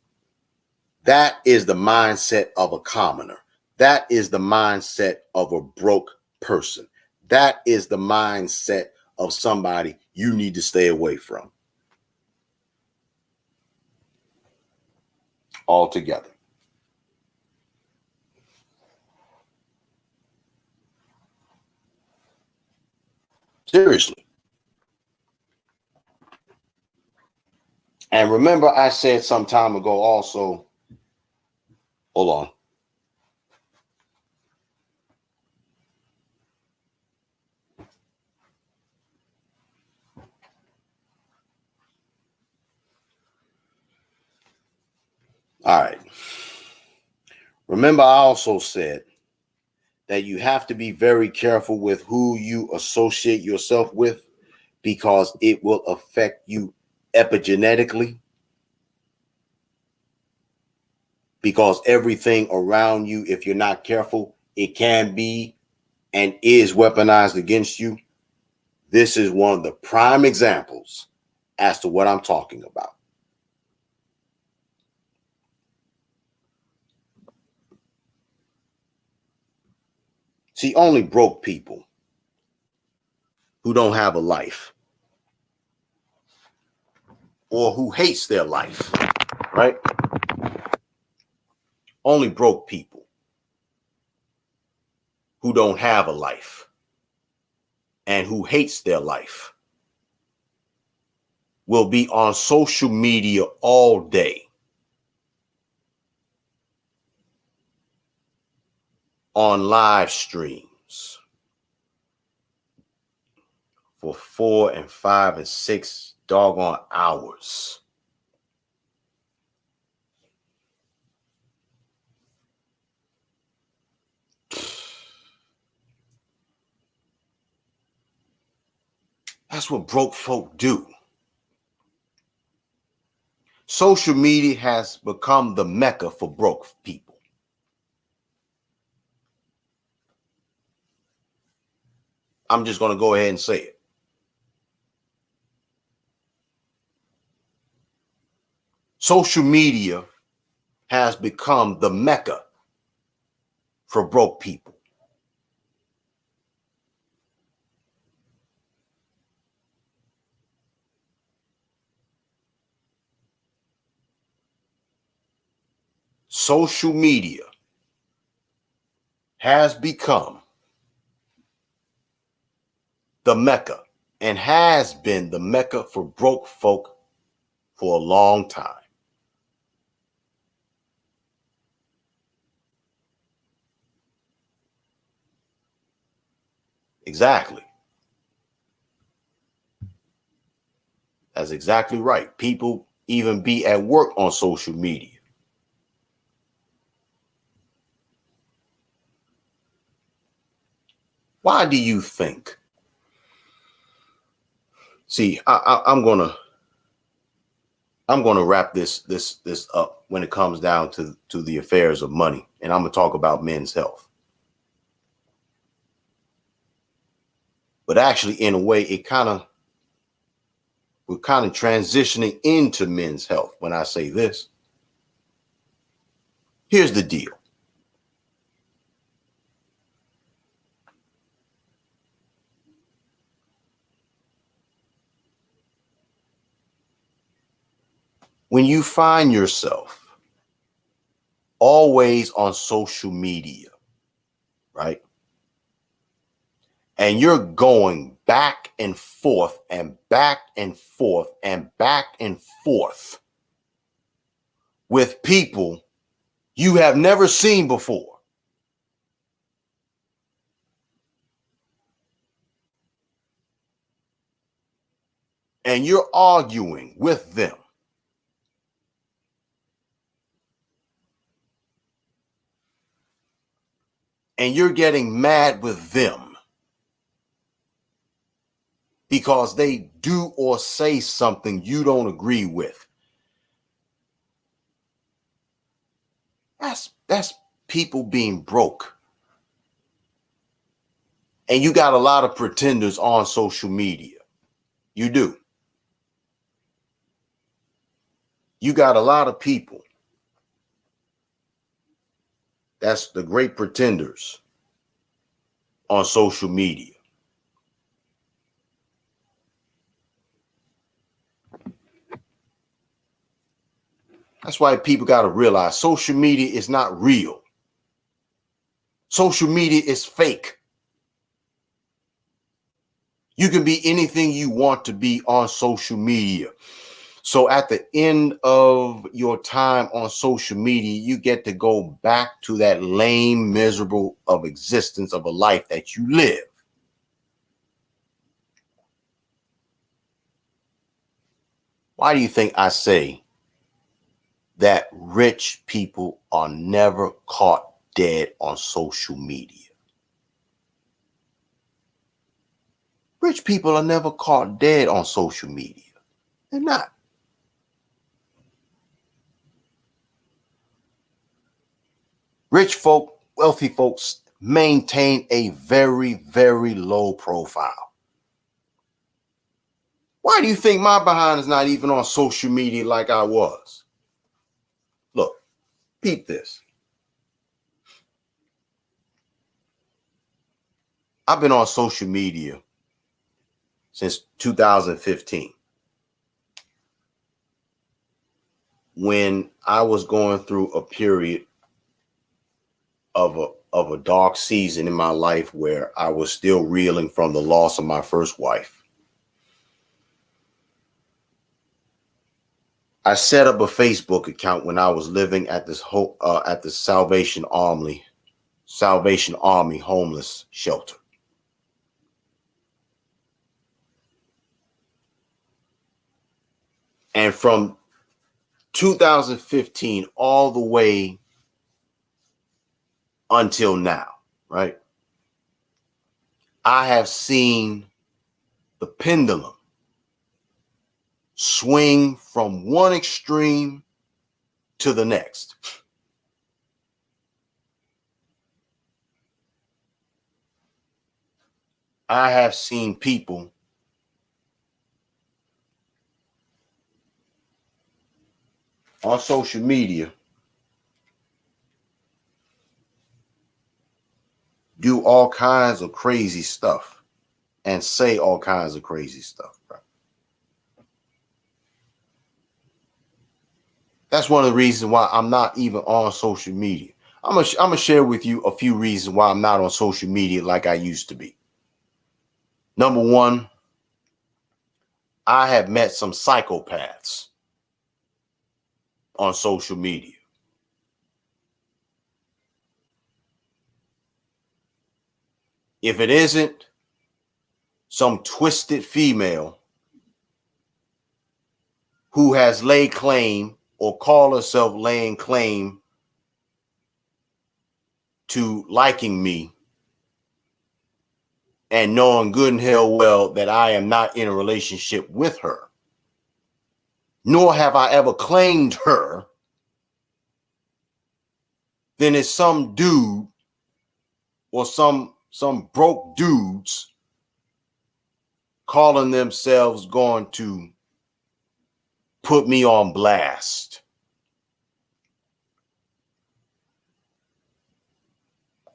That is the mindset of a commoner. That is the mindset of a broke person. That is the mindset of somebody you need to stay away from altogether. Seriously. And remember, I said some time ago also, hold on. All right. Remember, I also said that you have to be very careful with who you associate yourself with because it will affect you epigenetically. Because everything around you, if you're not careful, it can be and is weaponized against you. This is one of the prime examples as to what I'm talking about. See, only broke people who don't have a life or who hates their life, right? Only broke people who don't have a life and who hates their life will be on social media all day, on live streams for 4 and 5 and 6 doggone hours. That's what broke folk do. Social media has become the mecca for broke people. I'm just going to go ahead and say it. Social media has become the mecca for broke people. Social media has become the Mecca and has been the Mecca for broke folk for a long time. Exactly. That's exactly right. People even be at work on social media. Why do you think? See, I'm gonna wrap this up when it comes down to the affairs of money, and I'm gonna talk about men's health. But actually, in a way, we're kind of transitioning into men's health when I say this. Here's the deal. When you find yourself always on social media, right? And you're going back and forth and back and forth and back and forth with people you have never seen before. And you're arguing with them. And you're getting mad with them because they do or say something you don't agree with. That's people being broke. And you got a lot of pretenders on social media. You do. You got a lot of people. That's the great pretenders on social media. That's why people got to realize social media is not real. Social media is fake. You can be anything you want to be on social media. So at the end of your time on social media, you get to go back to that lame, miserable of existence of a life that you live. Why do you think I say that rich people are never caught dead on social media? Rich people are never caught dead on social media. They're not. Rich folk, wealthy folks maintain a very, very low profile. Why do you think my behind is not even on social media like I was? Look, peep this. I've been on social media since 2015. When I was going through a period of a dark season in my life where I was still reeling from the loss of my first wife. I set up a Facebook account when I was living at at the Salvation Army homeless shelter. And from 2015 all the way until now, right? I have seen the pendulum swing from one extreme to the next. I have seen people on social media do all kinds of crazy stuff and say all kinds of crazy stuff. Bro. That's one of the reasons why I'm not even on social media. I'm gonna share with you a few reasons why I'm not on social media like I used to be. Number one, I have met some psychopaths on social media. If it isn't some twisted female who has laid claim or call herself laying claim to liking me and knowing good and hell well that I am not in a relationship with her, nor have I ever claimed her, then it's some dude or some broke dudes calling themselves going to put me on blast,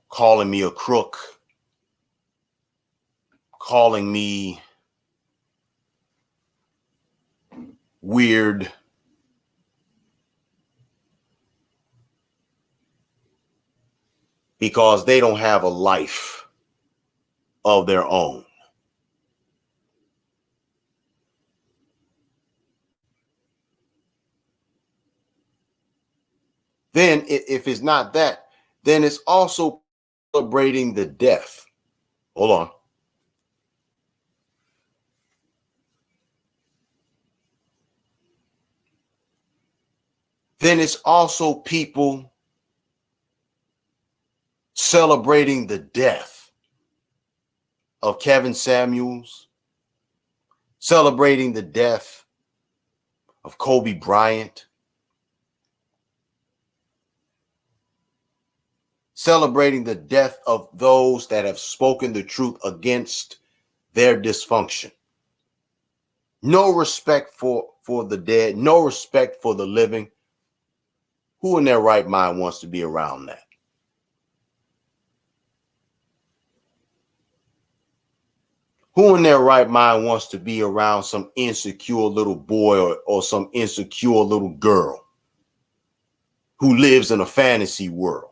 calling me a crook, calling me weird, because they don't have a life of their own. Then if it's not that, then it's also celebrating the death. Hold on. Then it's also people celebrating the death of Kevin Samuels, celebrating the death of Kobe Bryant, celebrating the death of those that have spoken the truth against their dysfunction. No respect for the dead, no respect for the living. Who in their right mind wants to be around that? Who in their right mind wants to be around some insecure little boy or some insecure little girl who lives in a fantasy world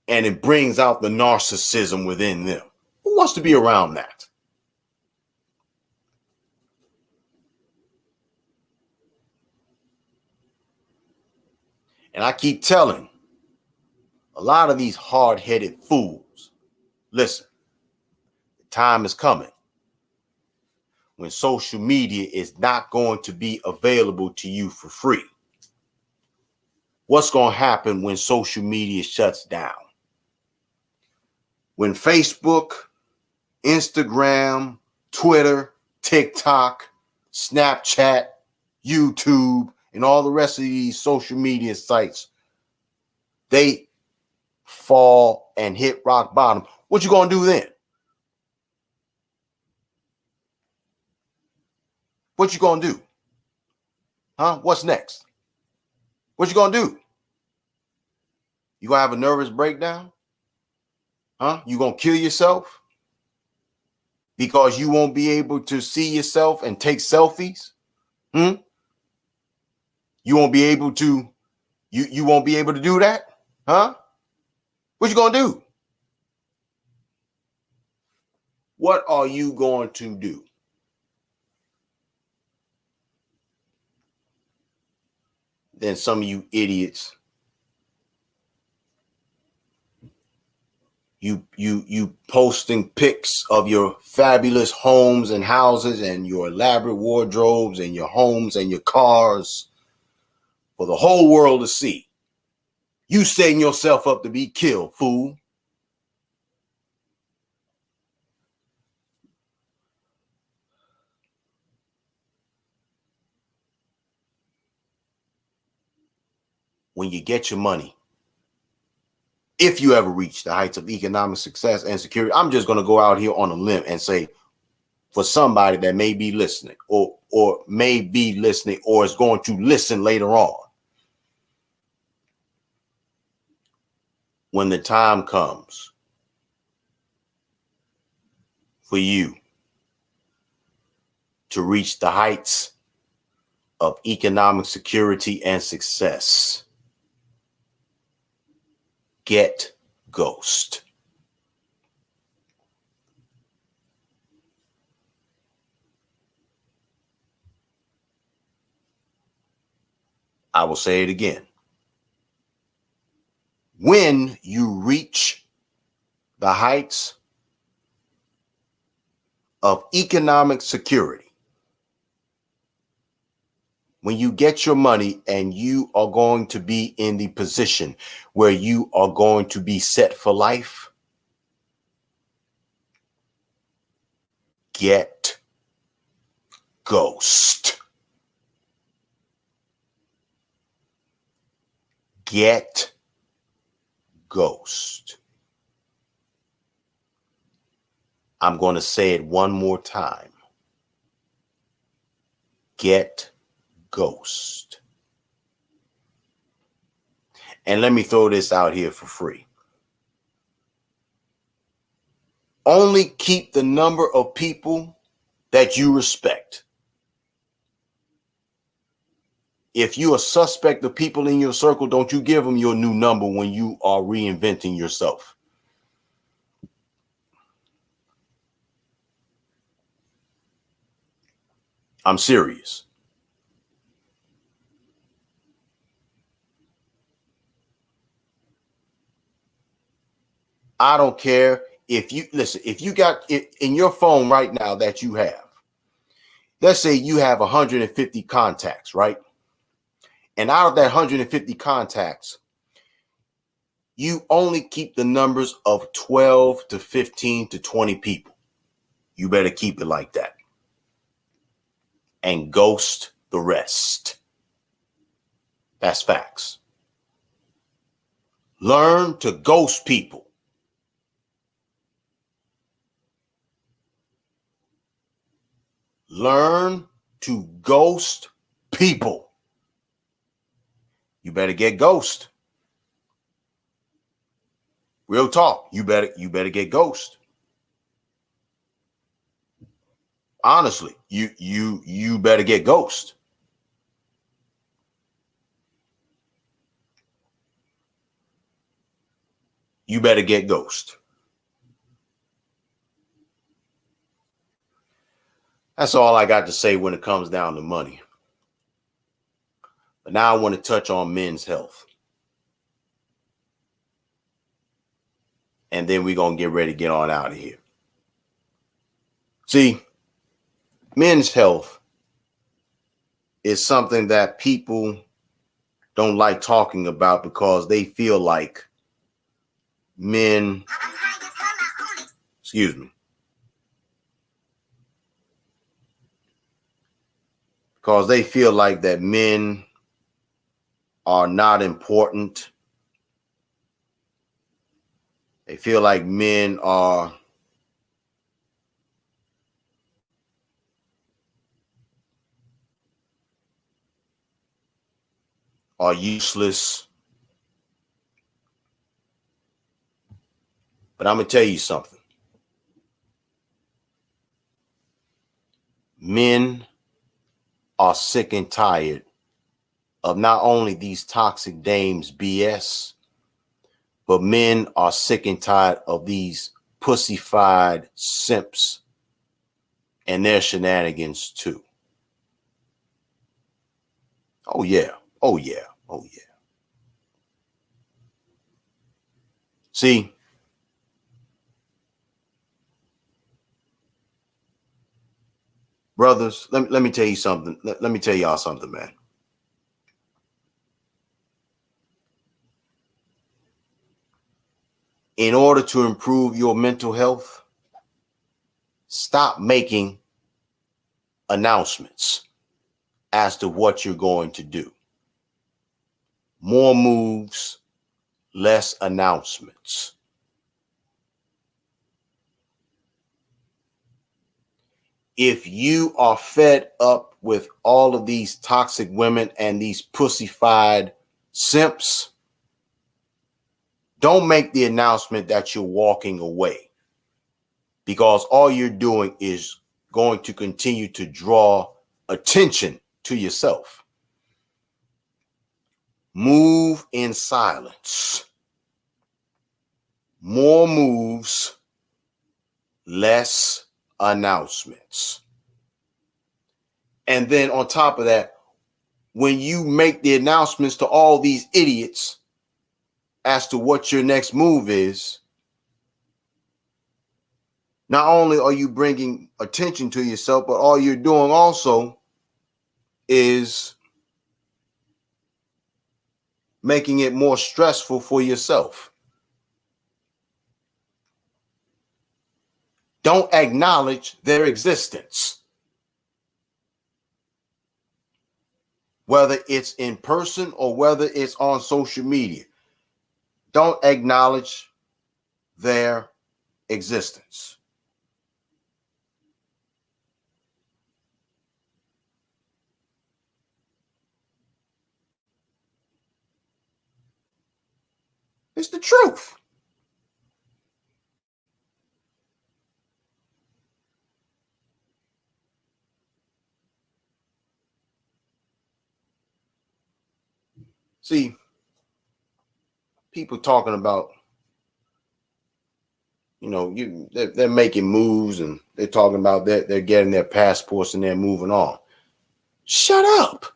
and it brings out the narcissism within them? Who wants to be around that? And I keep telling a lot of these hard-headed fools, listen, the time is coming when social media is not going to be available to you for free. What's going to happen when social media shuts down? When Facebook, Instagram, Twitter, TikTok, Snapchat, YouTube, and all the rest of these social media sites, they fall and hit rock bottom, what you going to do then? What you going to do? Huh? What's next? What you going to do? You going to have a nervous breakdown? Huh? You going to kill yourself because you won't be able to see yourself and take selfies? You won't be able to you won't be able to do that? Huh? What you going to do? What are you going to do? Then some of you idiots, you posting pics of your fabulous homes and houses and your elaborate wardrobes and your homes and your cars for the whole world to see. You setting yourself up to be killed, fool. When you get your money, if you ever reach the heights of economic success and security, I'm just going to go out here on a limb and say, for somebody that may be listening or may be listening or is going to listen later on, when the time comes for you to reach the heights of economic security and success, get ghost. I will say it again. When you reach the heights of economic security, when you get your money and you are going to be in the position where you are going to be set for life, get ghost. Get ghost. I'm going to say it one more time. Get ghost. And let me throw this out here for free. Only keep the number of people that you respect. If you are suspect of people in your circle, don't you give them your new number when you are reinventing yourself. I'm serious. I don't care if you listen, if you got it in your phone right now that you have, let's say you have 150 contacts, right? And out of that 150 contacts, you only keep the numbers of 12 to 15 to 20 people. You better keep it like that. And ghost the rest. That's facts. Learn to ghost people. Learn to ghost people. You better get ghost. Real talk. You better get ghost. Honestly, you better get ghost. You better get ghost. That's all I got to say when it comes down to money. But now I want to touch on men's health. And then we're going to get ready to get on out of here. See, men's health is something that people don't like talking about because they feel like men, because they feel like that men are not important. They feel like men are useless. But I'm going to tell you something. Men are sick and tired of not only these toxic dames BS, but men are sick and tired of these pussified simps and their shenanigans too. Oh yeah. Oh yeah. Oh yeah. See, brothers, let me tell you something. Let me tell y'all something, man. In order to improve your mental health, stop making announcements as to what you're going to do. More moves, less announcements. If you are fed up with all of these toxic women and these pussified simps, don't make the announcement that you're walking away, because all you're doing is going to continue to draw attention to yourself. Move in silence. More moves, less announcements. And then on top of that, when you make the announcements to all these idiots as to what your next move is, not only are you bringing attention to yourself, but all you're doing also is making it more stressful for yourself. Don't acknowledge their existence. Whether it's in person or whether it's on social media, don't acknowledge their existence. It's the truth. See, people talking about, they're making moves and they're talking about they're getting their passports and they're moving on. Shut up.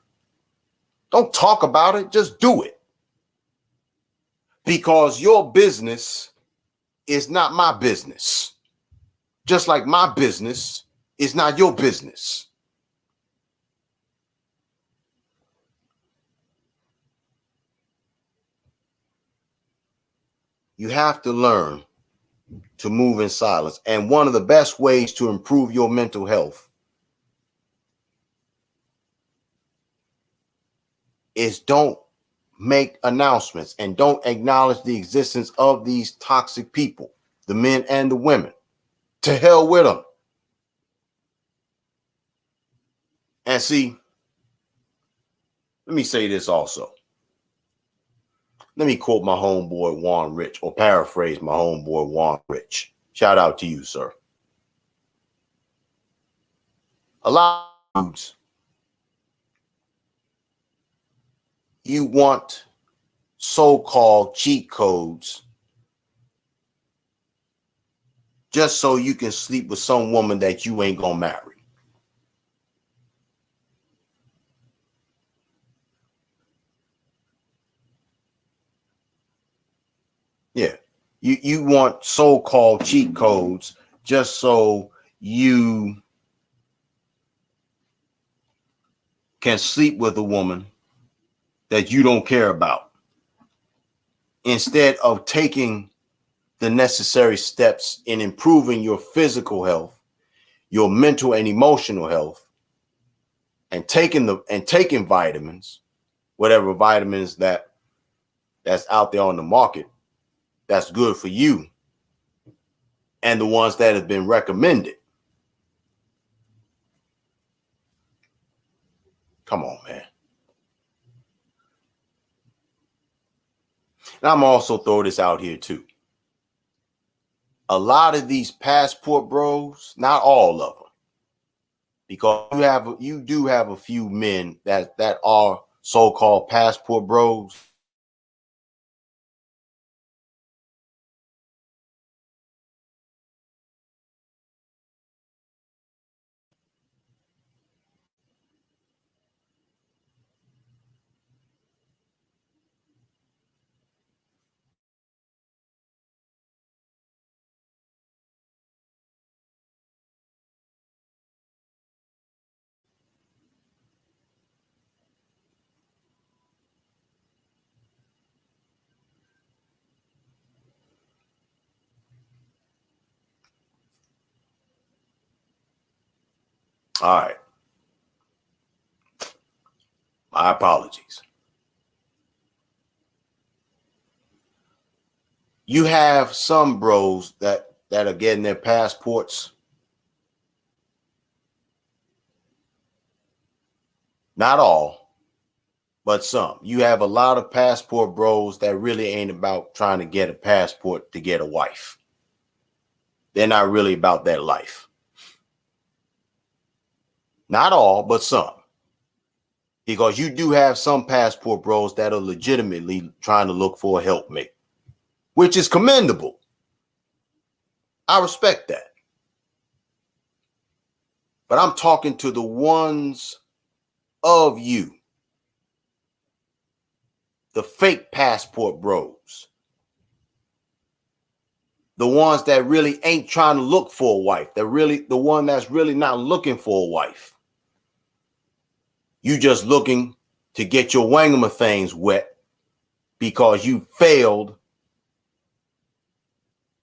Don't talk about it. Just do it. Because your business is not my business. Just like my business is not your business. You have to learn to move in silence. And one of the best ways to improve your mental health is don't make announcements and don't acknowledge the existence of these toxic people, the men and the women. To hell with them. And see, let me say this also. Let me quote my homeboy Juan Rich, or paraphrase my homeboy Juan Rich. Shout out to you, sir. A lot of dudes, you want so-called cheat codes just so you can sleep with some woman that you ain't gonna marry. Yeah. You want so-called cheat codes just so you can sleep with a woman that you don't care about, instead of taking the necessary steps in improving your physical health, your mental and emotional health, and taking vitamins, whatever vitamins that's out there on the market that's good for you, and the ones that have been recommended. Come on, man. And I'm also throw this out here too. A lot of these passport bros, not all of them, because you do have a few men that are so-called passport bros. All right. My apologies. You have some bros that are getting their passports. Not all, but some. You have a lot of passport bros that really ain't about trying to get a passport to get a wife. They're not really about that life. Not all, but some. Because you do have some passport bros that are legitimately trying to look for a helpmate, which is commendable. I respect that. But I'm talking to the ones of you the fake passport bros, the ones that really ain't trying to look for a wife, the one that's really not looking for a wife. You just looking to get your wangama things wet because you failed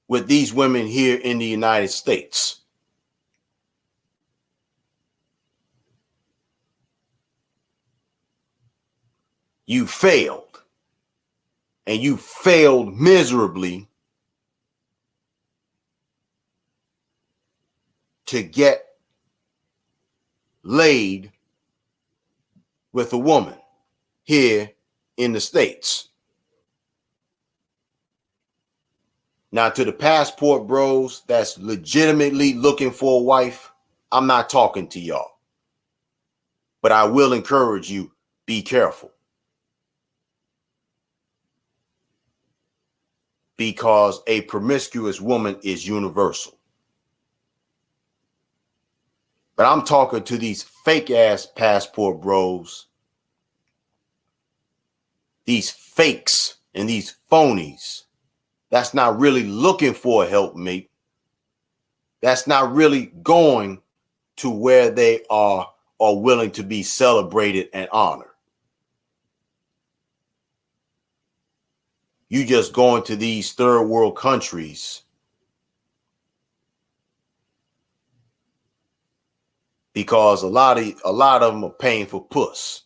with these women here in the United States. You failed, and you failed miserably to get laid with a woman here in the States. Now, to the passport bros that's legitimately looking for a wife, I'm not talking to y'all. But I will encourage you, be careful. Because a promiscuous woman is universal. But I'm talking to these fake ass passport bros, these fakes and these phonies that's not really looking for a helpmate, that's not really going to where they are willing to be celebrated and honored. You just going to these third world countries because a lot of them are paying for puss.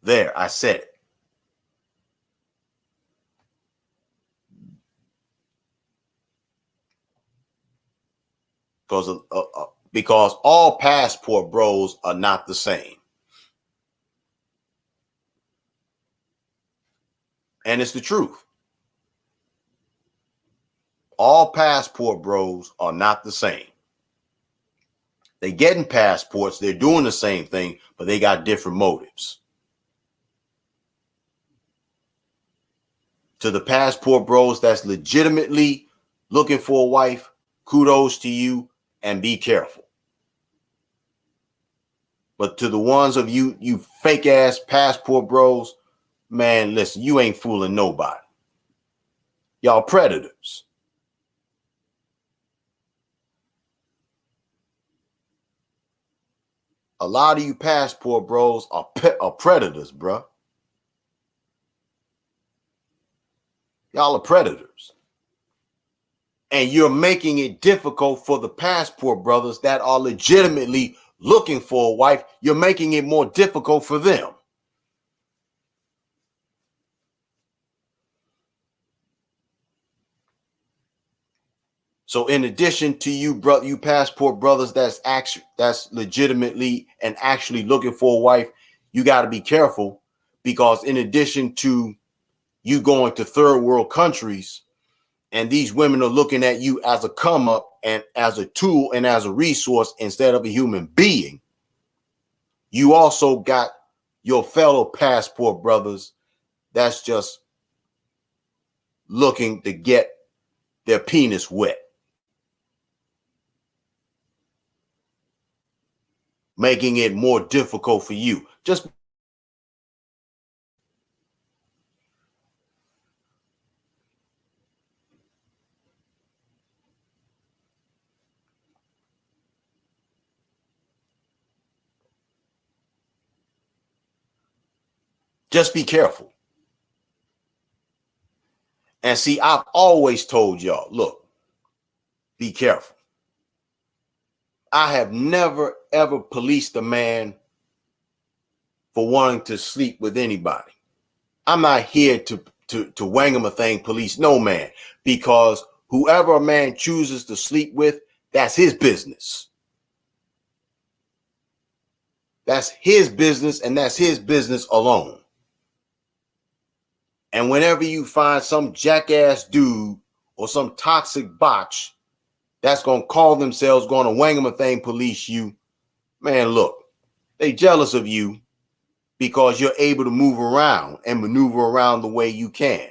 There, I said it. Because all passport bros are not the same. And it's the truth. All passport bros are not the same. They getting passports, they're doing the same thing, but they got different motives. To the passport bros that's legitimately looking for a wife, kudos to you and be careful. But to the ones of you fake ass passport bros, man, listen, you ain't fooling nobody. Y'all predators. A lot of you passport bros are predators, bruh. Y'all are predators. And you're making it difficult for the passport brothers that are legitimately looking for a wife. You're making it more difficult for them. So in addition to you passport brothers that's legitimately and actually looking for a wife, you got to be careful, because in addition to you going to third world countries and these women are looking at you as a come up and as a tool and as a resource instead of a human being, you also got your fellow passport brothers that's just looking to get their penis wet, making it more difficult for you. Just be careful. And see, I've always told y'all, look, be careful. I have never, ever policed a man for wanting to sleep with anybody. I'm not here to wang him a thing, police no man, because whoever a man chooses to sleep with, that's his business. That's his business, and that's his business alone. And whenever you find some jackass dude or some toxic botch that's going to call themselves going to wang him a thing, police you, man, look, they jealous of you because you're able to move around and maneuver around the way you can.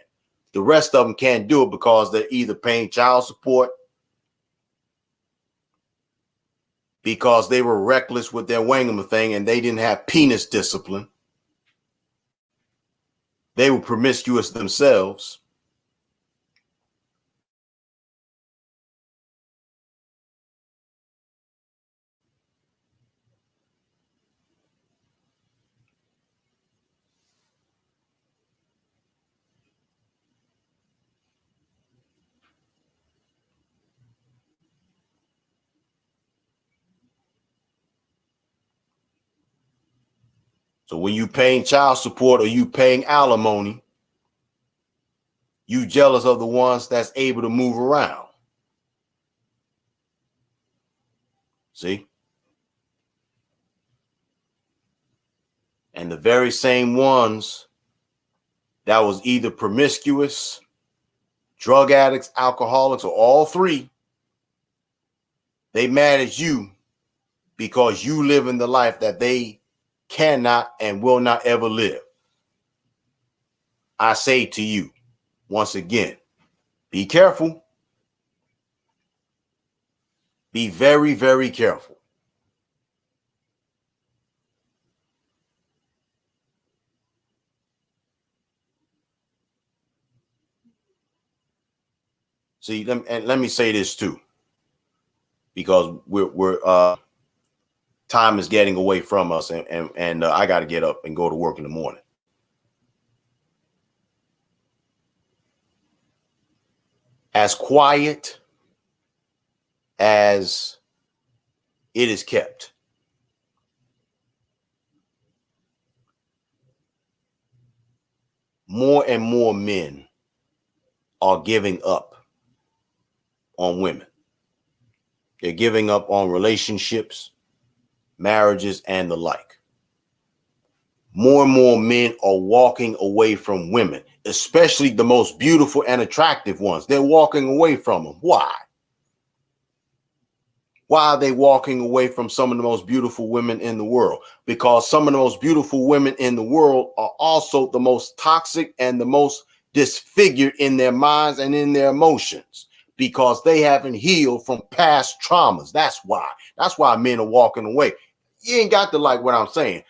The rest of them can't do it because they're either paying child support, because they were reckless with their wangama thing and they didn't have penis discipline, They were promiscuous themselves. So when you paying child support or you paying alimony, you jealous of the ones that's able to move around. See? And the very same ones that was either promiscuous, drug addicts, alcoholics, or all three, they mad at you because you live in the life that they cannot and will not ever live. I say to you, once again, be careful. Be very, very careful. See, let me say this too, because we're time is getting away from us, and I got to get up and go to work in the morning. As quiet as it is kept, more and more men are giving up on women. They're giving up on relationships, marriages, and the like. More and more men are walking away from women, especially the most beautiful and attractive ones. They're walking away from them. Why? Why are they walking away from some of the most beautiful women in the world? Because some of the most beautiful women in the world are also the most toxic and the most disfigured in their minds and in their emotions, because they haven't healed from past traumas. That's why. That's why men are walking away. You ain't got to like what I'm saying,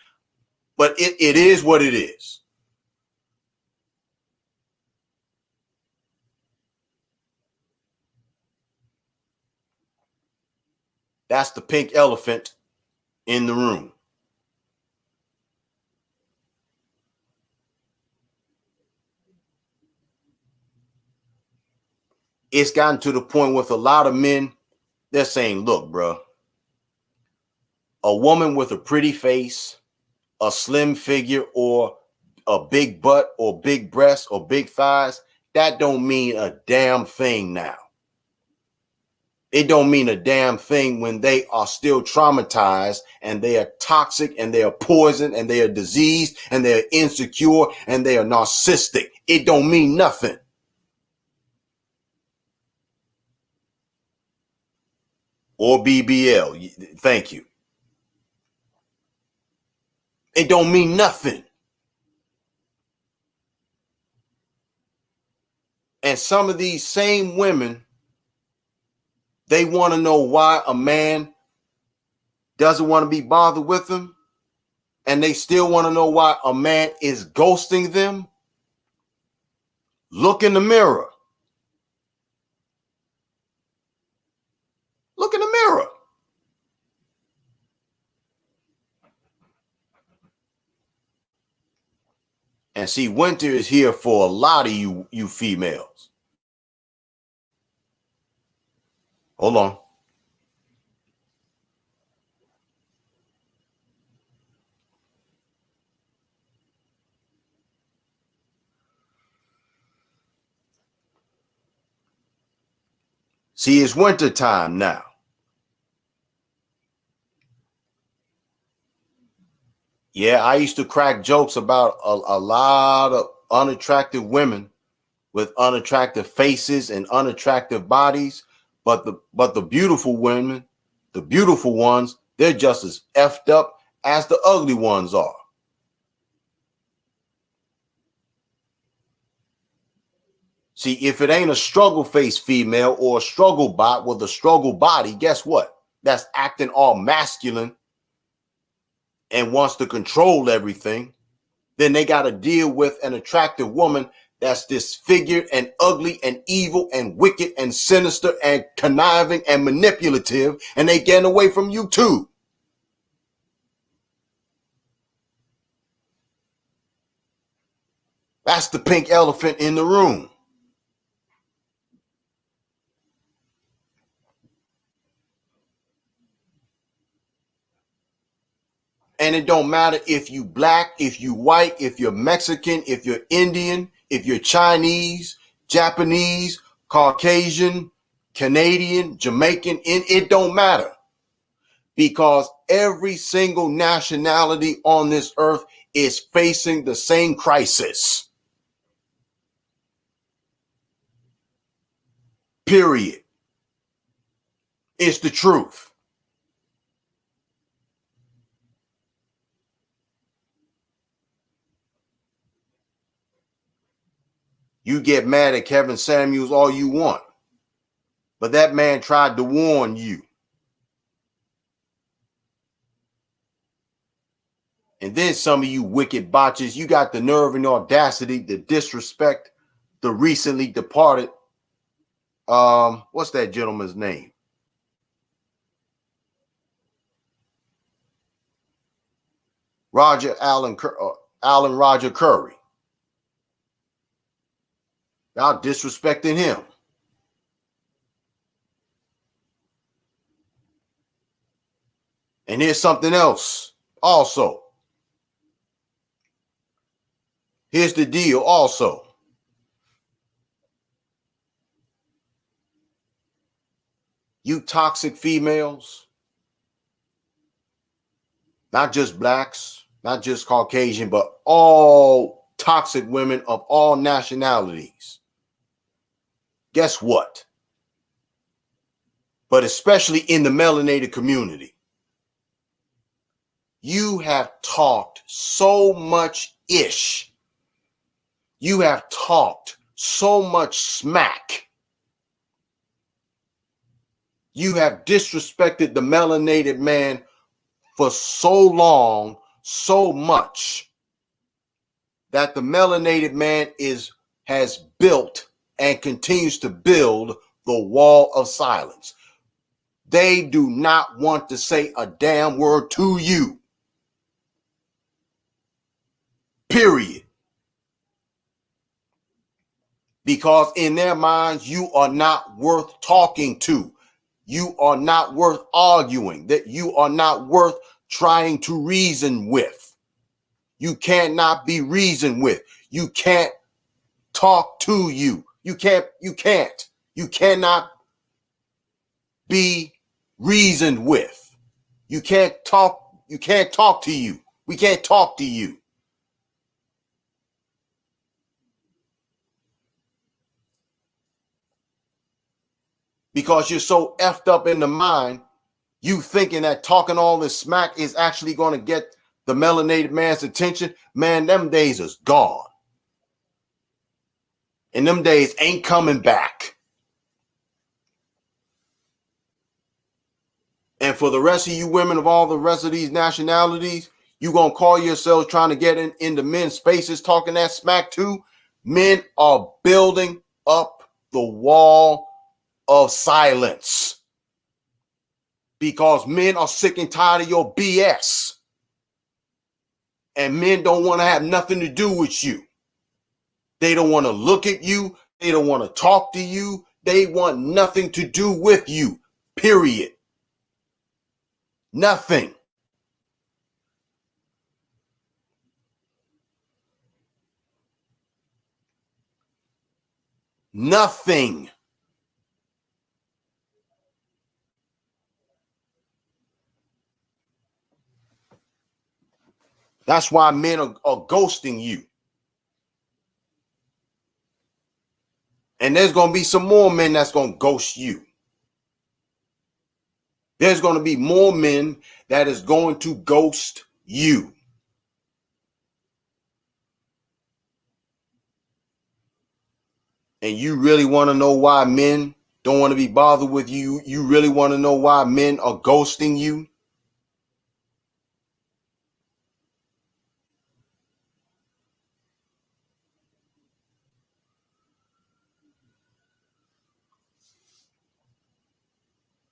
but it is what it is. That's the pink elephant in the room. It's gotten to the point with a lot of men, they're saying, look, bro, a woman with a pretty face, a slim figure, or a big butt or big breasts or big thighs, that don't mean a damn thing now. It don't mean a damn thing when they are still traumatized and they are toxic and they are poison and they are diseased and they are insecure and they are narcissistic. It don't mean nothing. Or BBL. Thank you. It don't mean nothing. And some of these same women, they want to know why a man doesn't want to be bothered with them. And they still want to know why a man is ghosting them. Look in the mirror. Look in the mirror. And see, winter is here for a lot of you females. Hold on. See, it's winter time now. Yeah, I used to crack jokes about a lot of unattractive women with unattractive faces and unattractive bodies, but the beautiful women, the beautiful ones, they're just as effed up as the ugly ones are. See, if it ain't a struggle face female or a struggle bot with a struggle body, guess what? That's acting all masculine and wants to control everything. then they got to deal with an attractive woman that's disfigured and ugly and evil and wicked and sinister and conniving and manipulative, and they getting away from you too. That's the pink elephant in the room. And it don't matter if you black, if you white, if you're Mexican, if you're Indian, if you're Chinese, Japanese, Caucasian, Canadian, Jamaican, it don't matter. Because every single nationality on this earth is facing the same crisis. Period. It's the truth. You get mad at Kevin Samuels all you want, but that man tried to warn you. And then some of you wicked botches, you got the nerve and audacity to disrespect the recently departed, what's that gentleman's name? Allen Roger Curry. Y'all disrespecting him. And here's something else also. Here's the deal also. You toxic females, not just blacks, not just Caucasian, but all toxic women of all nationalities. Guess what? But especially in the melanated community, you have talked so much ish. You have talked so much smack. You have disrespected the melanated man for so long, so much, that the melanated man has built and continues to build the wall of silence. They do not want to say a damn word to you. Period. Because in their minds, you are not worth talking to. You are not worth arguing. That you are not worth trying to reason with. You cannot be reasoned with. You can't talk to you. You cannot be reasoned with. You can't talk to you. We can't talk to you. Because you're so effed up in the mind, you thinking that talking all this smack is actually going to get the melanated man's attention. Man, them days is gone. And them days ain't coming back. And for the rest of you women of all the rest of these nationalities, you going to call yourselves trying to get into men's spaces talking that smack too? Men are building up the wall of silence. Because men are sick and tired of your BS. And men don't want to have nothing to do with you. They don't want to look at you. They don't want to talk to you. They want nothing to do with you. Period. Nothing. Nothing. That's why men are ghosting you. And there's going to be some more men that's going to ghost you. There's going to be more men that is going to ghost you. And you really want to know why men don't want to be bothered with you? You really want to know why men are ghosting you?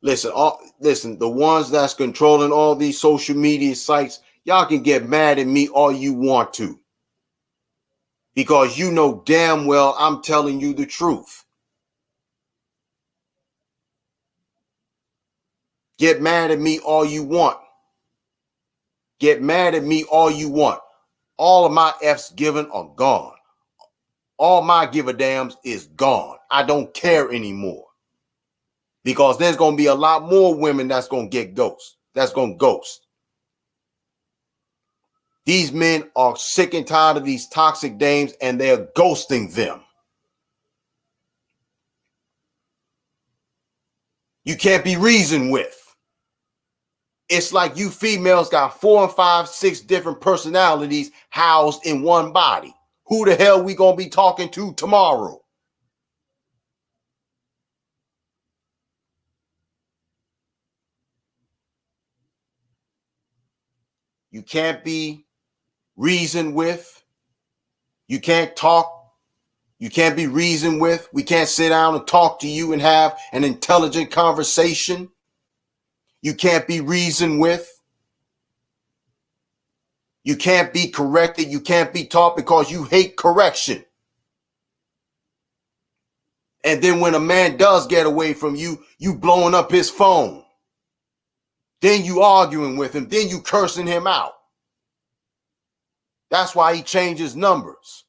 Listen, the ones that's controlling all these social media sites, y'all can get mad at me all you want to. Because you know damn well I'm telling you the truth. Get mad at me all you want. Get mad at me all you want. All of my F's given are gone. All my give a dams is gone. I don't care anymore. Because there's going to be a lot more women that's going to get ghost. That's going to ghost. These men are sick and tired of these toxic dames and they're ghosting them. You can't be reasoned with. It's like you females got 4 and 5, 6 different personalities housed in one body. Who the hell we gonna be talking to tomorrow? You can't be reasoned with. You can't talk. You can't be reasoned with. We can't sit down and talk to you and have an intelligent conversation. You can't be reasoned with. You can't be corrected. You can't be taught because you hate correction. And then when a man does get away from you, you blowing up his phone. Then you arguing with him. Then you cursing him out. That's why he changes numbers.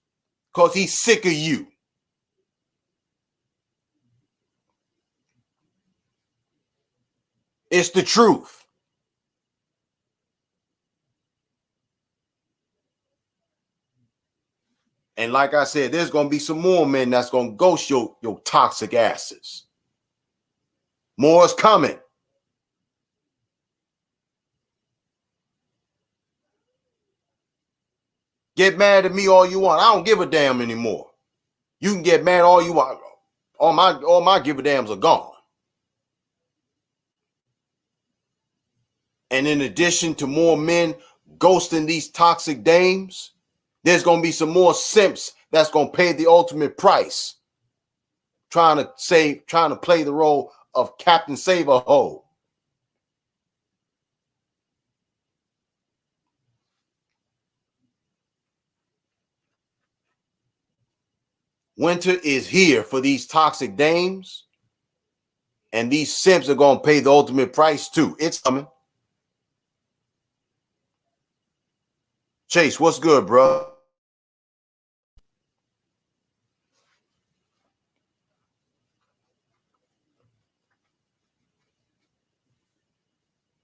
Because he's sick of you. It's the truth. And like I said, there's going to be some more men that's going to ghost your toxic asses. More is coming. Get mad at me all you want. I don't give a damn anymore. You can get mad all you want. All my give a dams are gone. And in addition to more men ghosting these toxic dames, there's going to be some more simps that's going to pay the ultimate price. Trying to play the role of Captain Save-A-Ho. Winter is here for these toxic dames, and these simps are going to pay the ultimate price too. It's coming. Chase, what's good, bro?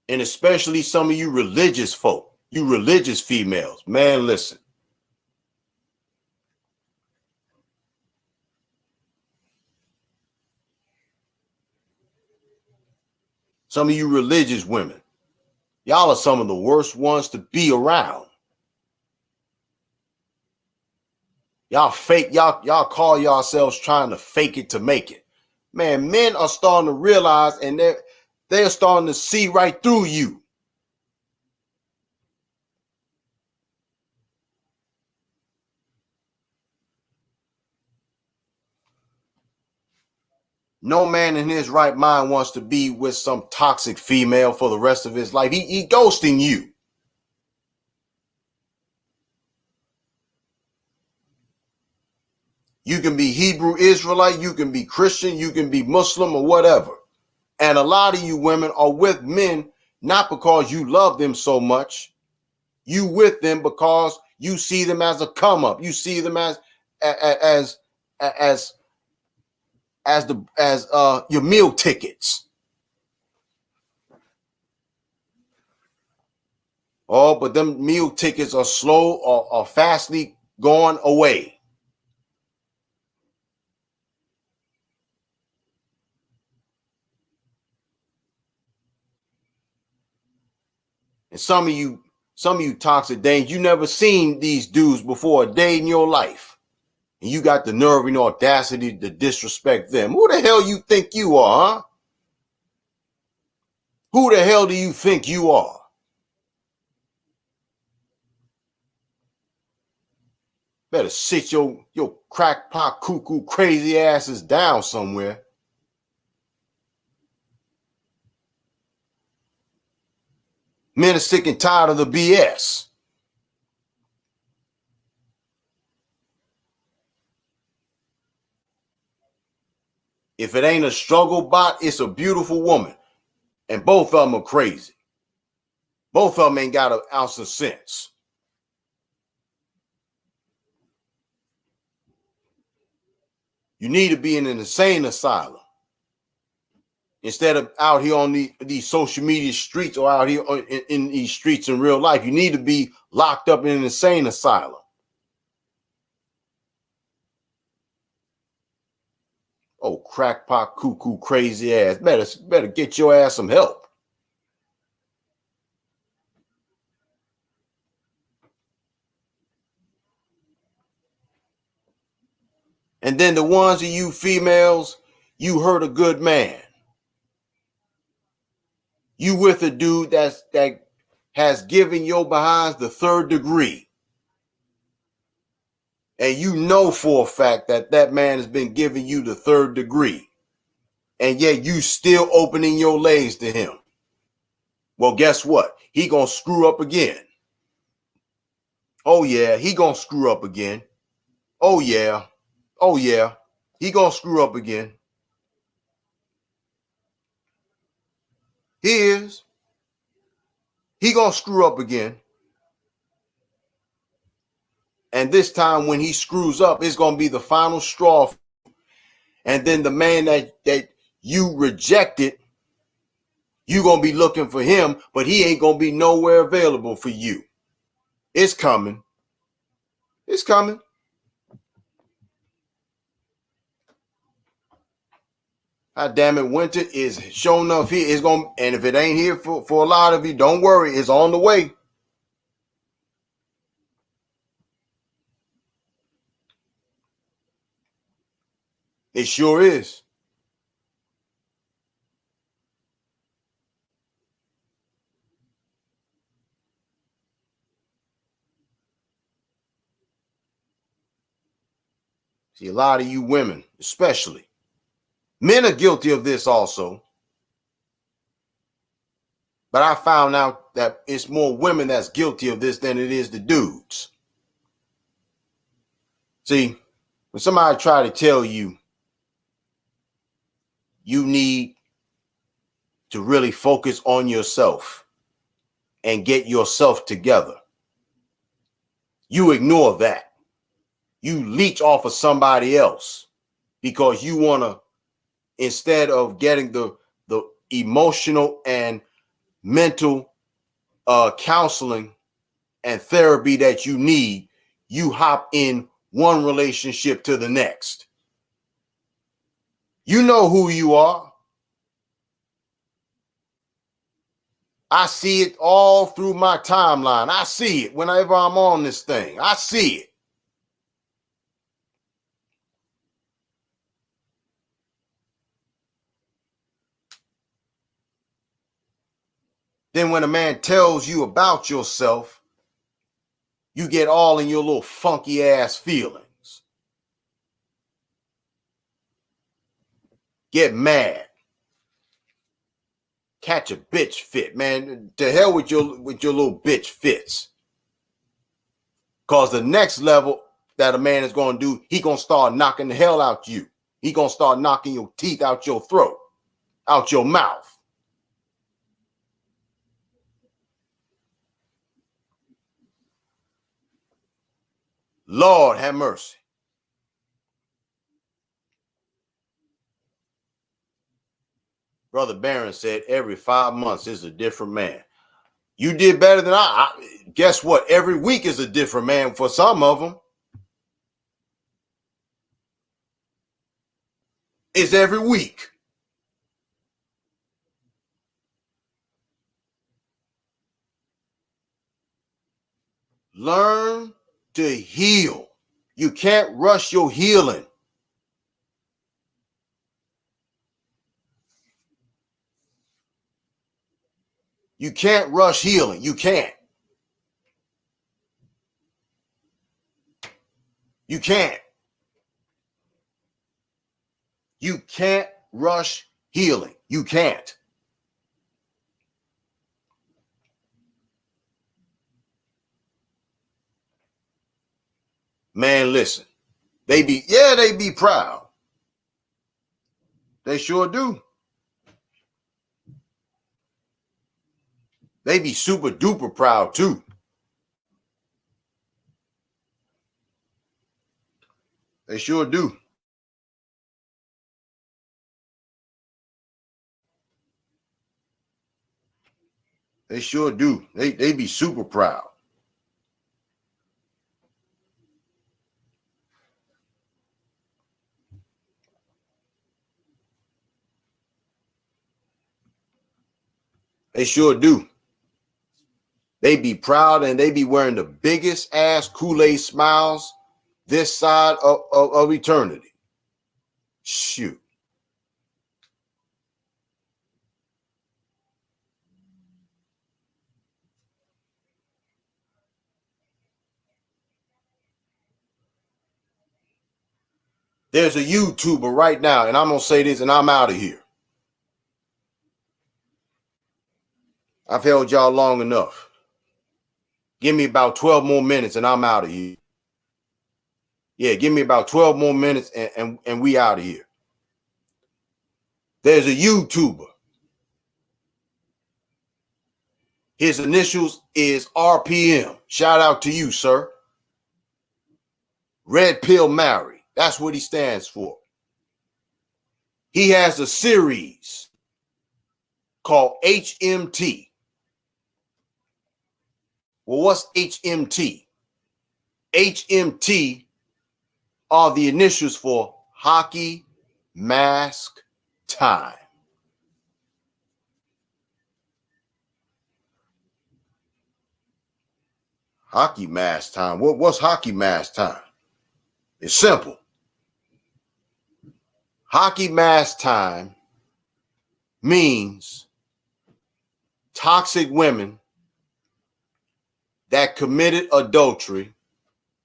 And especially some of you religious folk, you religious females, man, listen. Some of you religious women, y'all are some of the worst ones to be around. Y'all fake, y'all call yourselves trying to fake it to make it. Man, men are starting to realize and they're starting to see right through you. No man in his right mind wants to be with some toxic female for the rest of his life. He ghosting you. You can be Hebrew Israelite, you can be Christian, you can be Muslim or whatever. And a lot of you women are with men not because you love them so much. You with them because you see them as a come up. You see them as your meal tickets. Oh, but them meal tickets are slow or fastly going away. And some of you toxic dames, you never seen these dudes before a day in your life. And you got the nerve and audacity to disrespect them. Who the hell you think you are, huh? Who the hell do you think you are? Better sit your crackpot cuckoo crazy asses down somewhere. Men are sick and tired of the BS. If it ain't a struggle bot, it's a beautiful woman. And both of them are crazy. Both of them ain't got an ounce of sense. You need to be in an insane asylum. Instead of out here on these social media streets or out here in these streets in real life, you need to be locked up in an insane asylum. Oh, crackpot, cuckoo, crazy ass. Better get your ass some help. And then the ones of you females, you hurt a good man. You with a dude that has given your behinds the 3rd degree. And you know for a fact that man has been giving you the 3rd degree. And yet you still opening your legs to him. Well, guess what? He gonna screw up again. Oh yeah, he gonna screw up again. Oh yeah. Oh yeah. He gonna screw up again. He is. He gonna screw up again. And this time when he screws up, it's gonna be the final straw. And then the man that you rejected, you gonna be looking for him, but he ain't gonna be nowhere available for you. It's coming. It's coming. God damn it, winter is showing up here. It's gonna, and if it ain't here for a lot of you, don't worry, it's on the way. It sure is. See, a lot of you women, especially, men are guilty of this also. But I found out that it's more women that's guilty of this than it is the dudes. See, when somebody try to tell you, you need to really focus on yourself and get yourself together, you ignore that. You leech off of somebody else because you want to, instead of getting the emotional and mental counseling and therapy that you need, you hop in one relationship to the next. You know who you are. I see it all through my timeline. I see it whenever I'm on this thing. I see it. Then when a man tells you about yourself, you get all in your little funky ass feelings. Get mad. Catch a bitch fit, man. To hell with your little bitch fits. Cause the next level that a man is gonna do, he gonna start knocking the hell out you. He gonna start knocking your teeth out your throat, out your mouth. Lord have mercy. Brother Barron said every 5 months is a different man. You did better than I. Guess what? Every week is a different man for some of them. It's every week. Learn to heal. You can't rush your healing. You can't rush healing. You can't. You can't. You can't rush healing. You can't. Man, listen, they be proud. They sure do. They be super duper proud too. They sure do. They sure do. They be super proud. They sure do. They be proud and they be wearing the biggest ass Kool-Aid smiles this side of eternity. Shoot. There's a YouTuber right now, and I'm going to say this and I'm out of here. I've held y'all long enough. Give me about 12 more minutes and I'm out of here. Yeah, give me about 12 more minutes and we out of here. There's a YouTuber. His initials is RPM. Shout out to you, sir. Red Pill Mary. That's what he stands for. He has a series called HMT. Well, what's HMT? HMT are the initials for Hockey Mask Time. Hockey Mask Time. What's Hockey Mask Time? It's simple. Hockey Mask Time means toxic women that committed adultery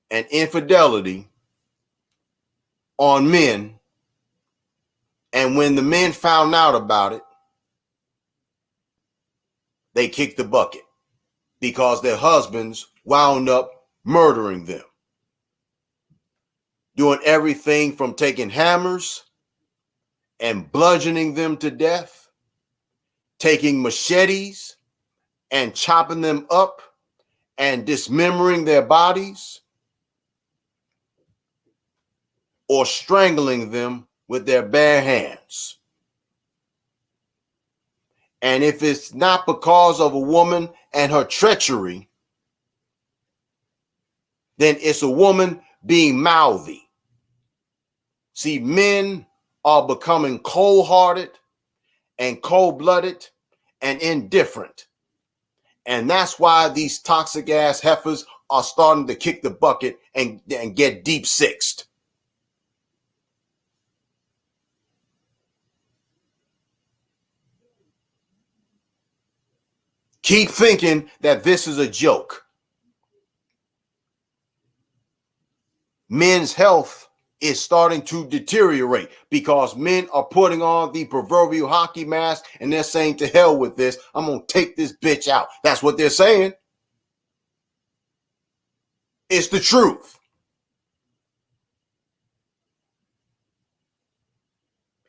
and infidelity on men, and when the men found out about it, they kicked the bucket because their husbands wound up murdering them, doing everything from taking hammers and bludgeoning them to death, taking machetes and chopping them up and dismembering their bodies, or strangling them with their bare hands. And if it's not because of a woman and her treachery, then it's a woman being mouthy. See, men are becoming cold-hearted and cold-blooded and indifferent. And that's why these toxic ass heifers are starting to kick the bucket and get deep sixed. Keep thinking that this is a joke. Men's health is starting to deteriorate because men are putting on the proverbial hockey mask and they're saying, to hell with this, I'm going to take this bitch out. That's what they're saying. It's the truth.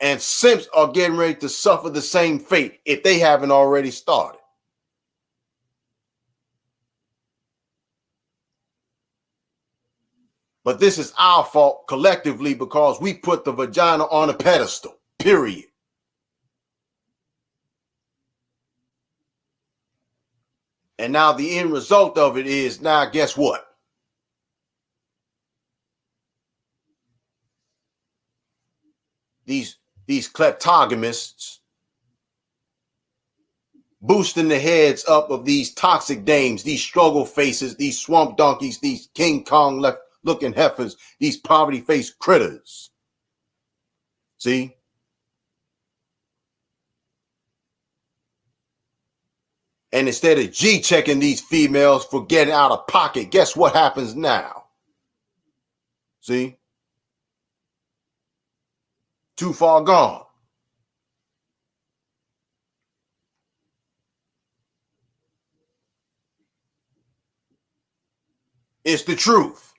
And simps are getting ready to suffer the same fate if they haven't already started. But this is our fault collectively because we put the vagina on a pedestal, period. And now the end result of it is, now guess what? These kleptogamists boosting the heads up of these toxic dames, these struggle faces, these swamp donkeys, these King Kong left looking heifers, these poverty-faced critters. See? And instead of G-checking these females for getting out of pocket, guess what happens now? See? Too far gone. It's the truth.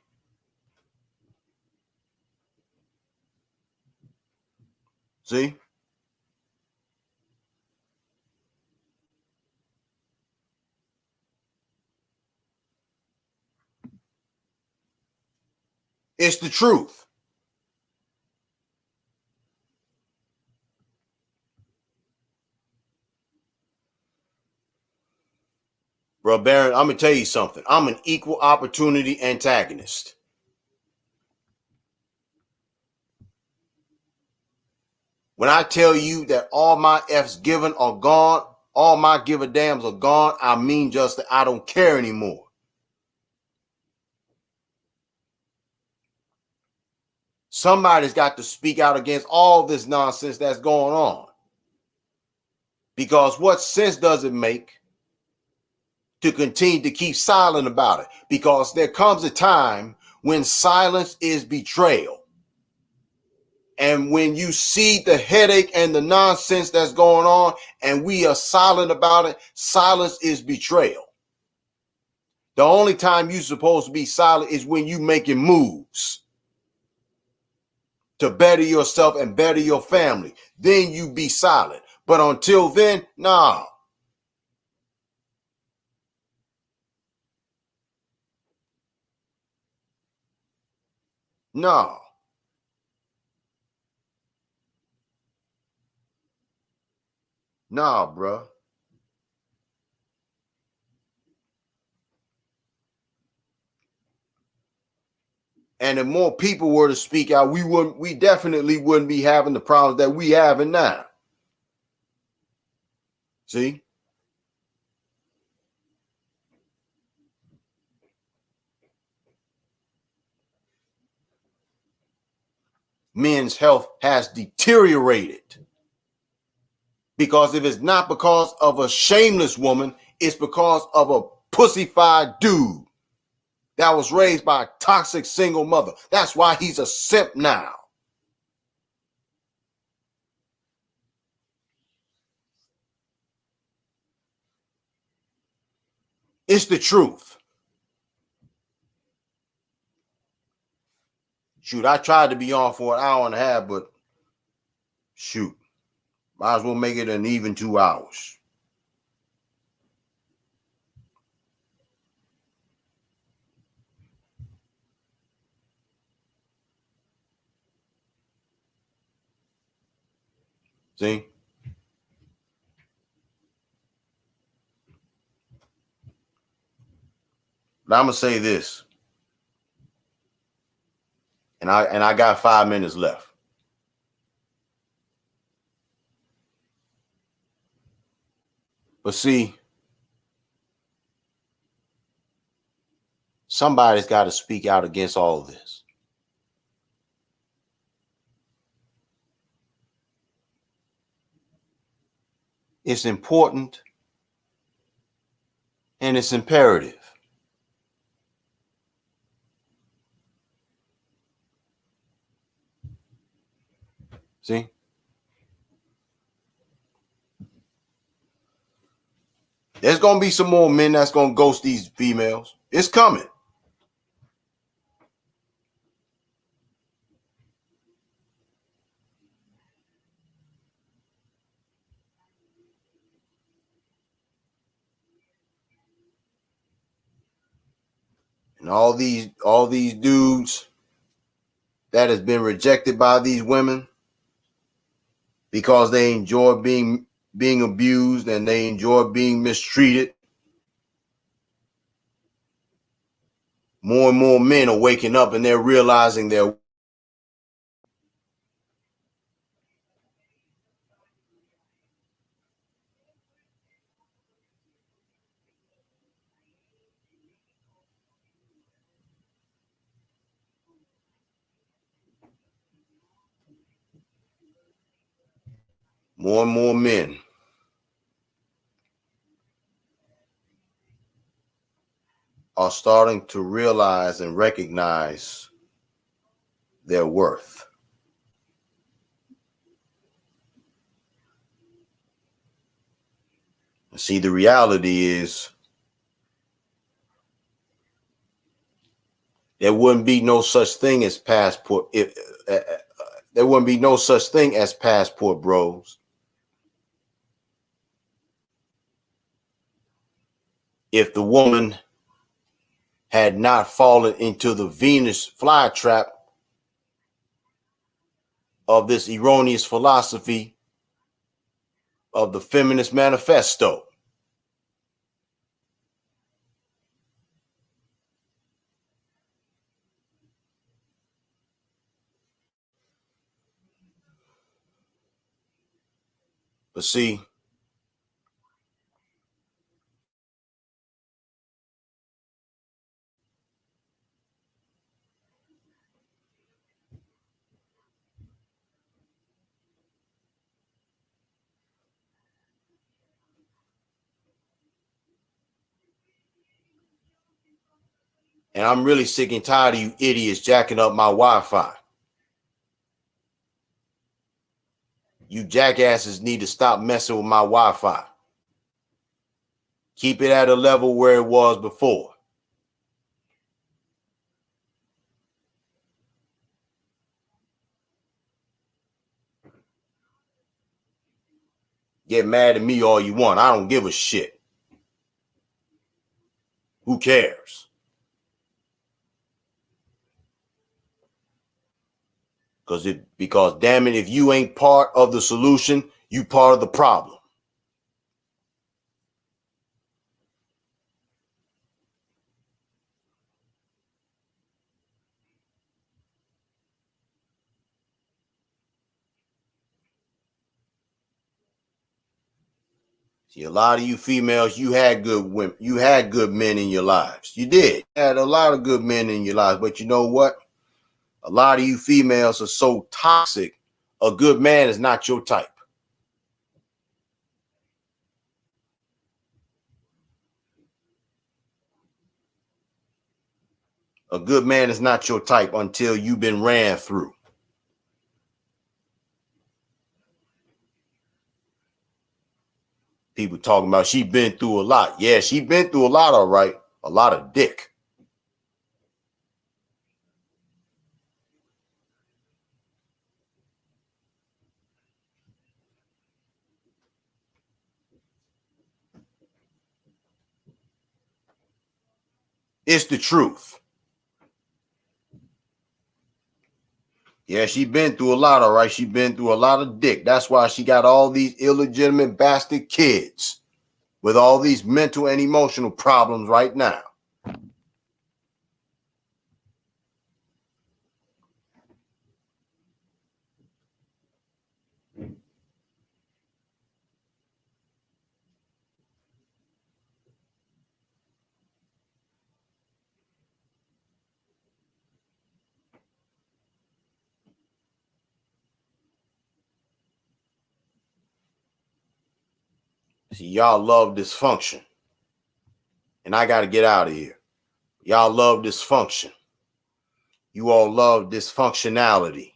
See? It's the truth. Bro, Baron, I'm going to tell you something. I'm an equal opportunity antagonist. When I tell you that all my F's given are gone, all my give a dams are gone, I mean just that I don't care anymore. Somebody's got to speak out against all this nonsense that's going on. Because what sense does it make to continue to keep silent about it? Because there comes a time when silence is betrayal. And when you see the headache and the nonsense that's going on and we are silent about it, silence is betrayal. The only time you're supposed to be silent is when you're making moves to better yourself and better your family. Then you be silent. But until then, nah. No. Nah, bruh. And if more people were to speak out, we definitely wouldn't be having the problems that we having now. See? Men's health has deteriorated. Because if it's not because of a shameless woman, it's because of a pussified dude that was raised by a toxic single mother. That's why he's a simp now. It's the truth. Shoot, I tried to be on for an hour and a half, but shoot, might as well make it an even 2 hours. See? But I'm gonna say this, and I got 5 minutes left. But see, somebody's got to speak out against all of this. It's important and it's imperative. See? There's going to be some more men that's going to ghost these females. It's coming. And all these dudes that has been rejected by these women because they enjoy being abused and they enjoy being mistreated. More and more men are waking up and they're realizing they're more and more men are starting to realize and recognize their worth. See, the reality is there wouldn't be no such thing as passport there wouldn't be no such thing as passport bros. If the woman had not fallen into the Venus flytrap of this erroneous philosophy of the feminist manifesto. But see, and I'm really sick and tired of you idiots jacking up my Wi-Fi. You jackasses need to stop messing with my Wi-Fi. Keep it at a level where it was before. Get mad at me all you want. I don't give a shit. Who cares? Because damn it, if you ain't part of the solution, you part of the problem. See, a lot of you females, you had good women, you had good men in your lives. You did. You had a lot of good men in your lives, but you know what? A lot of you females are so toxic, a good man is not your type. A good man is not your type until you've been ran through. People talking about she been through a lot. Yeah, she been through a lot, all right. A lot of dick. It's the truth. Yeah, she been through a lot, all right. She been through a lot of dick. That's why she got all these illegitimate bastard kids with all these mental and emotional problems right now. See, y'all love dysfunction. And I got to get out of here. Y'all love dysfunction. You all love dysfunctionality.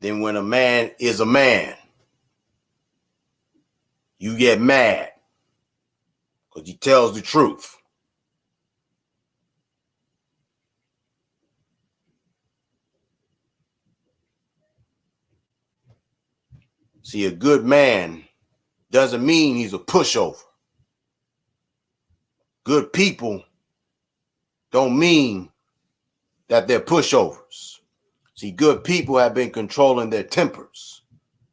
Then when a man is a man, you get mad because he tells the truth. See, a good man doesn't mean he's a pushover. Good people don't mean that they're pushovers. See, good people have been controlling their tempers,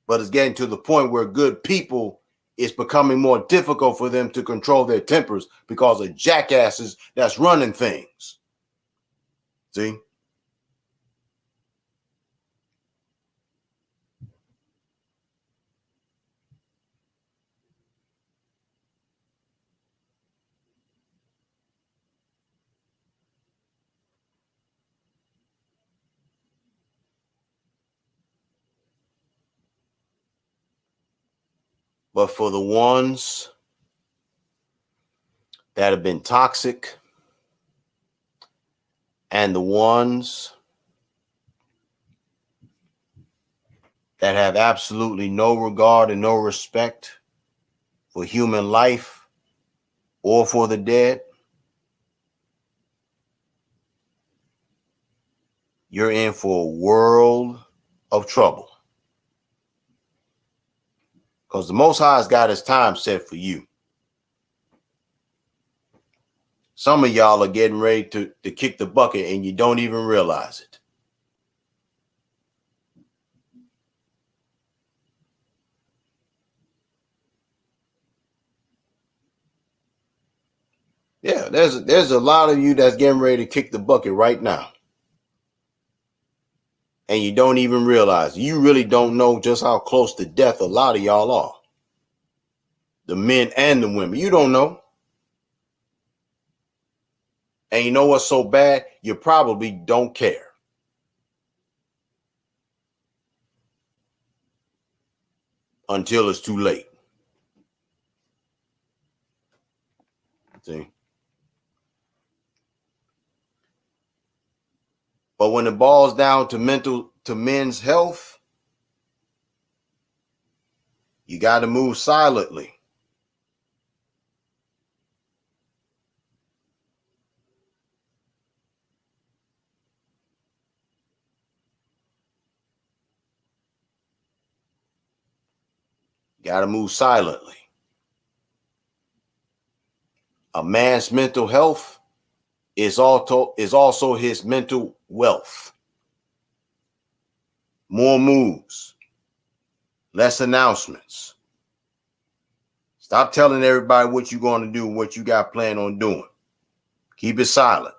but it's getting to the point where good people, it's becoming more difficult for them to control their tempers because of jackasses that's running things. See? But for the ones that have been toxic, and the ones that have absolutely no regard and no respect for human life or for the dead, you're in for a world of trouble. Because the Most High's got his time set for you. Some of y'all are getting ready to kick the bucket and you don't even realize it. Yeah, there's a lot of you that's getting ready to kick the bucket right now. And you don't even realize. You really don't know just how close to death a lot of y'all are. The men and the women. You don't know. And you know what's so bad? You probably don't care. Until it's too late. See? But when it boils down to men's health, you got to move silently. Got to move silently. A man's mental health is also his mental wealth. More moves, less announcements. Stop telling everybody what you're going to do, what you got planned on doing. Keep it silent.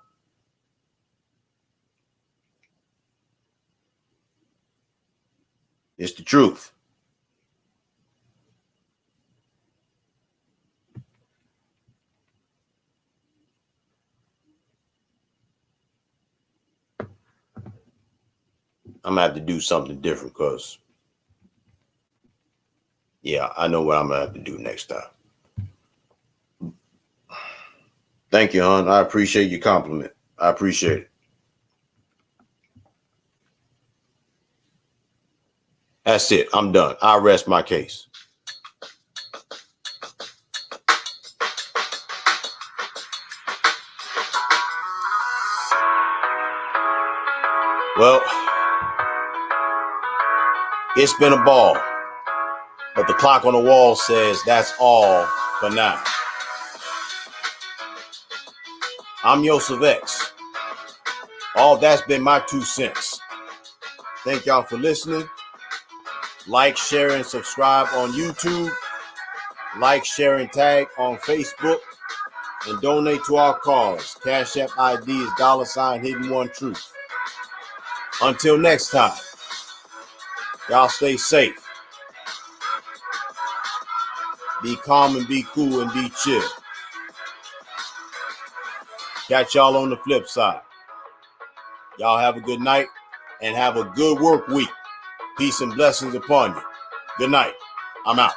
It's the truth. I'm going to have to do something different because, yeah, I know what I'm going to have to do next time. Thank you, hon. I appreciate your compliment. I appreciate it. That's it. I'm done. I rest my case. Well, it's been a ball, but the clock on the wall says that's all for now. I'm Yosef X. All that's been my 2 cents. Thank y'all for listening. Like, share, and subscribe on YouTube. Like, share, and tag on Facebook. And donate to our cause. CashAppID is $Hidden1Truth. Until next time, y'all stay safe. Be calm and be cool and be chill. Catch y'all on the flip side. Y'all have a good night and have a good work week. Peace and blessings upon you. Good night. I'm out.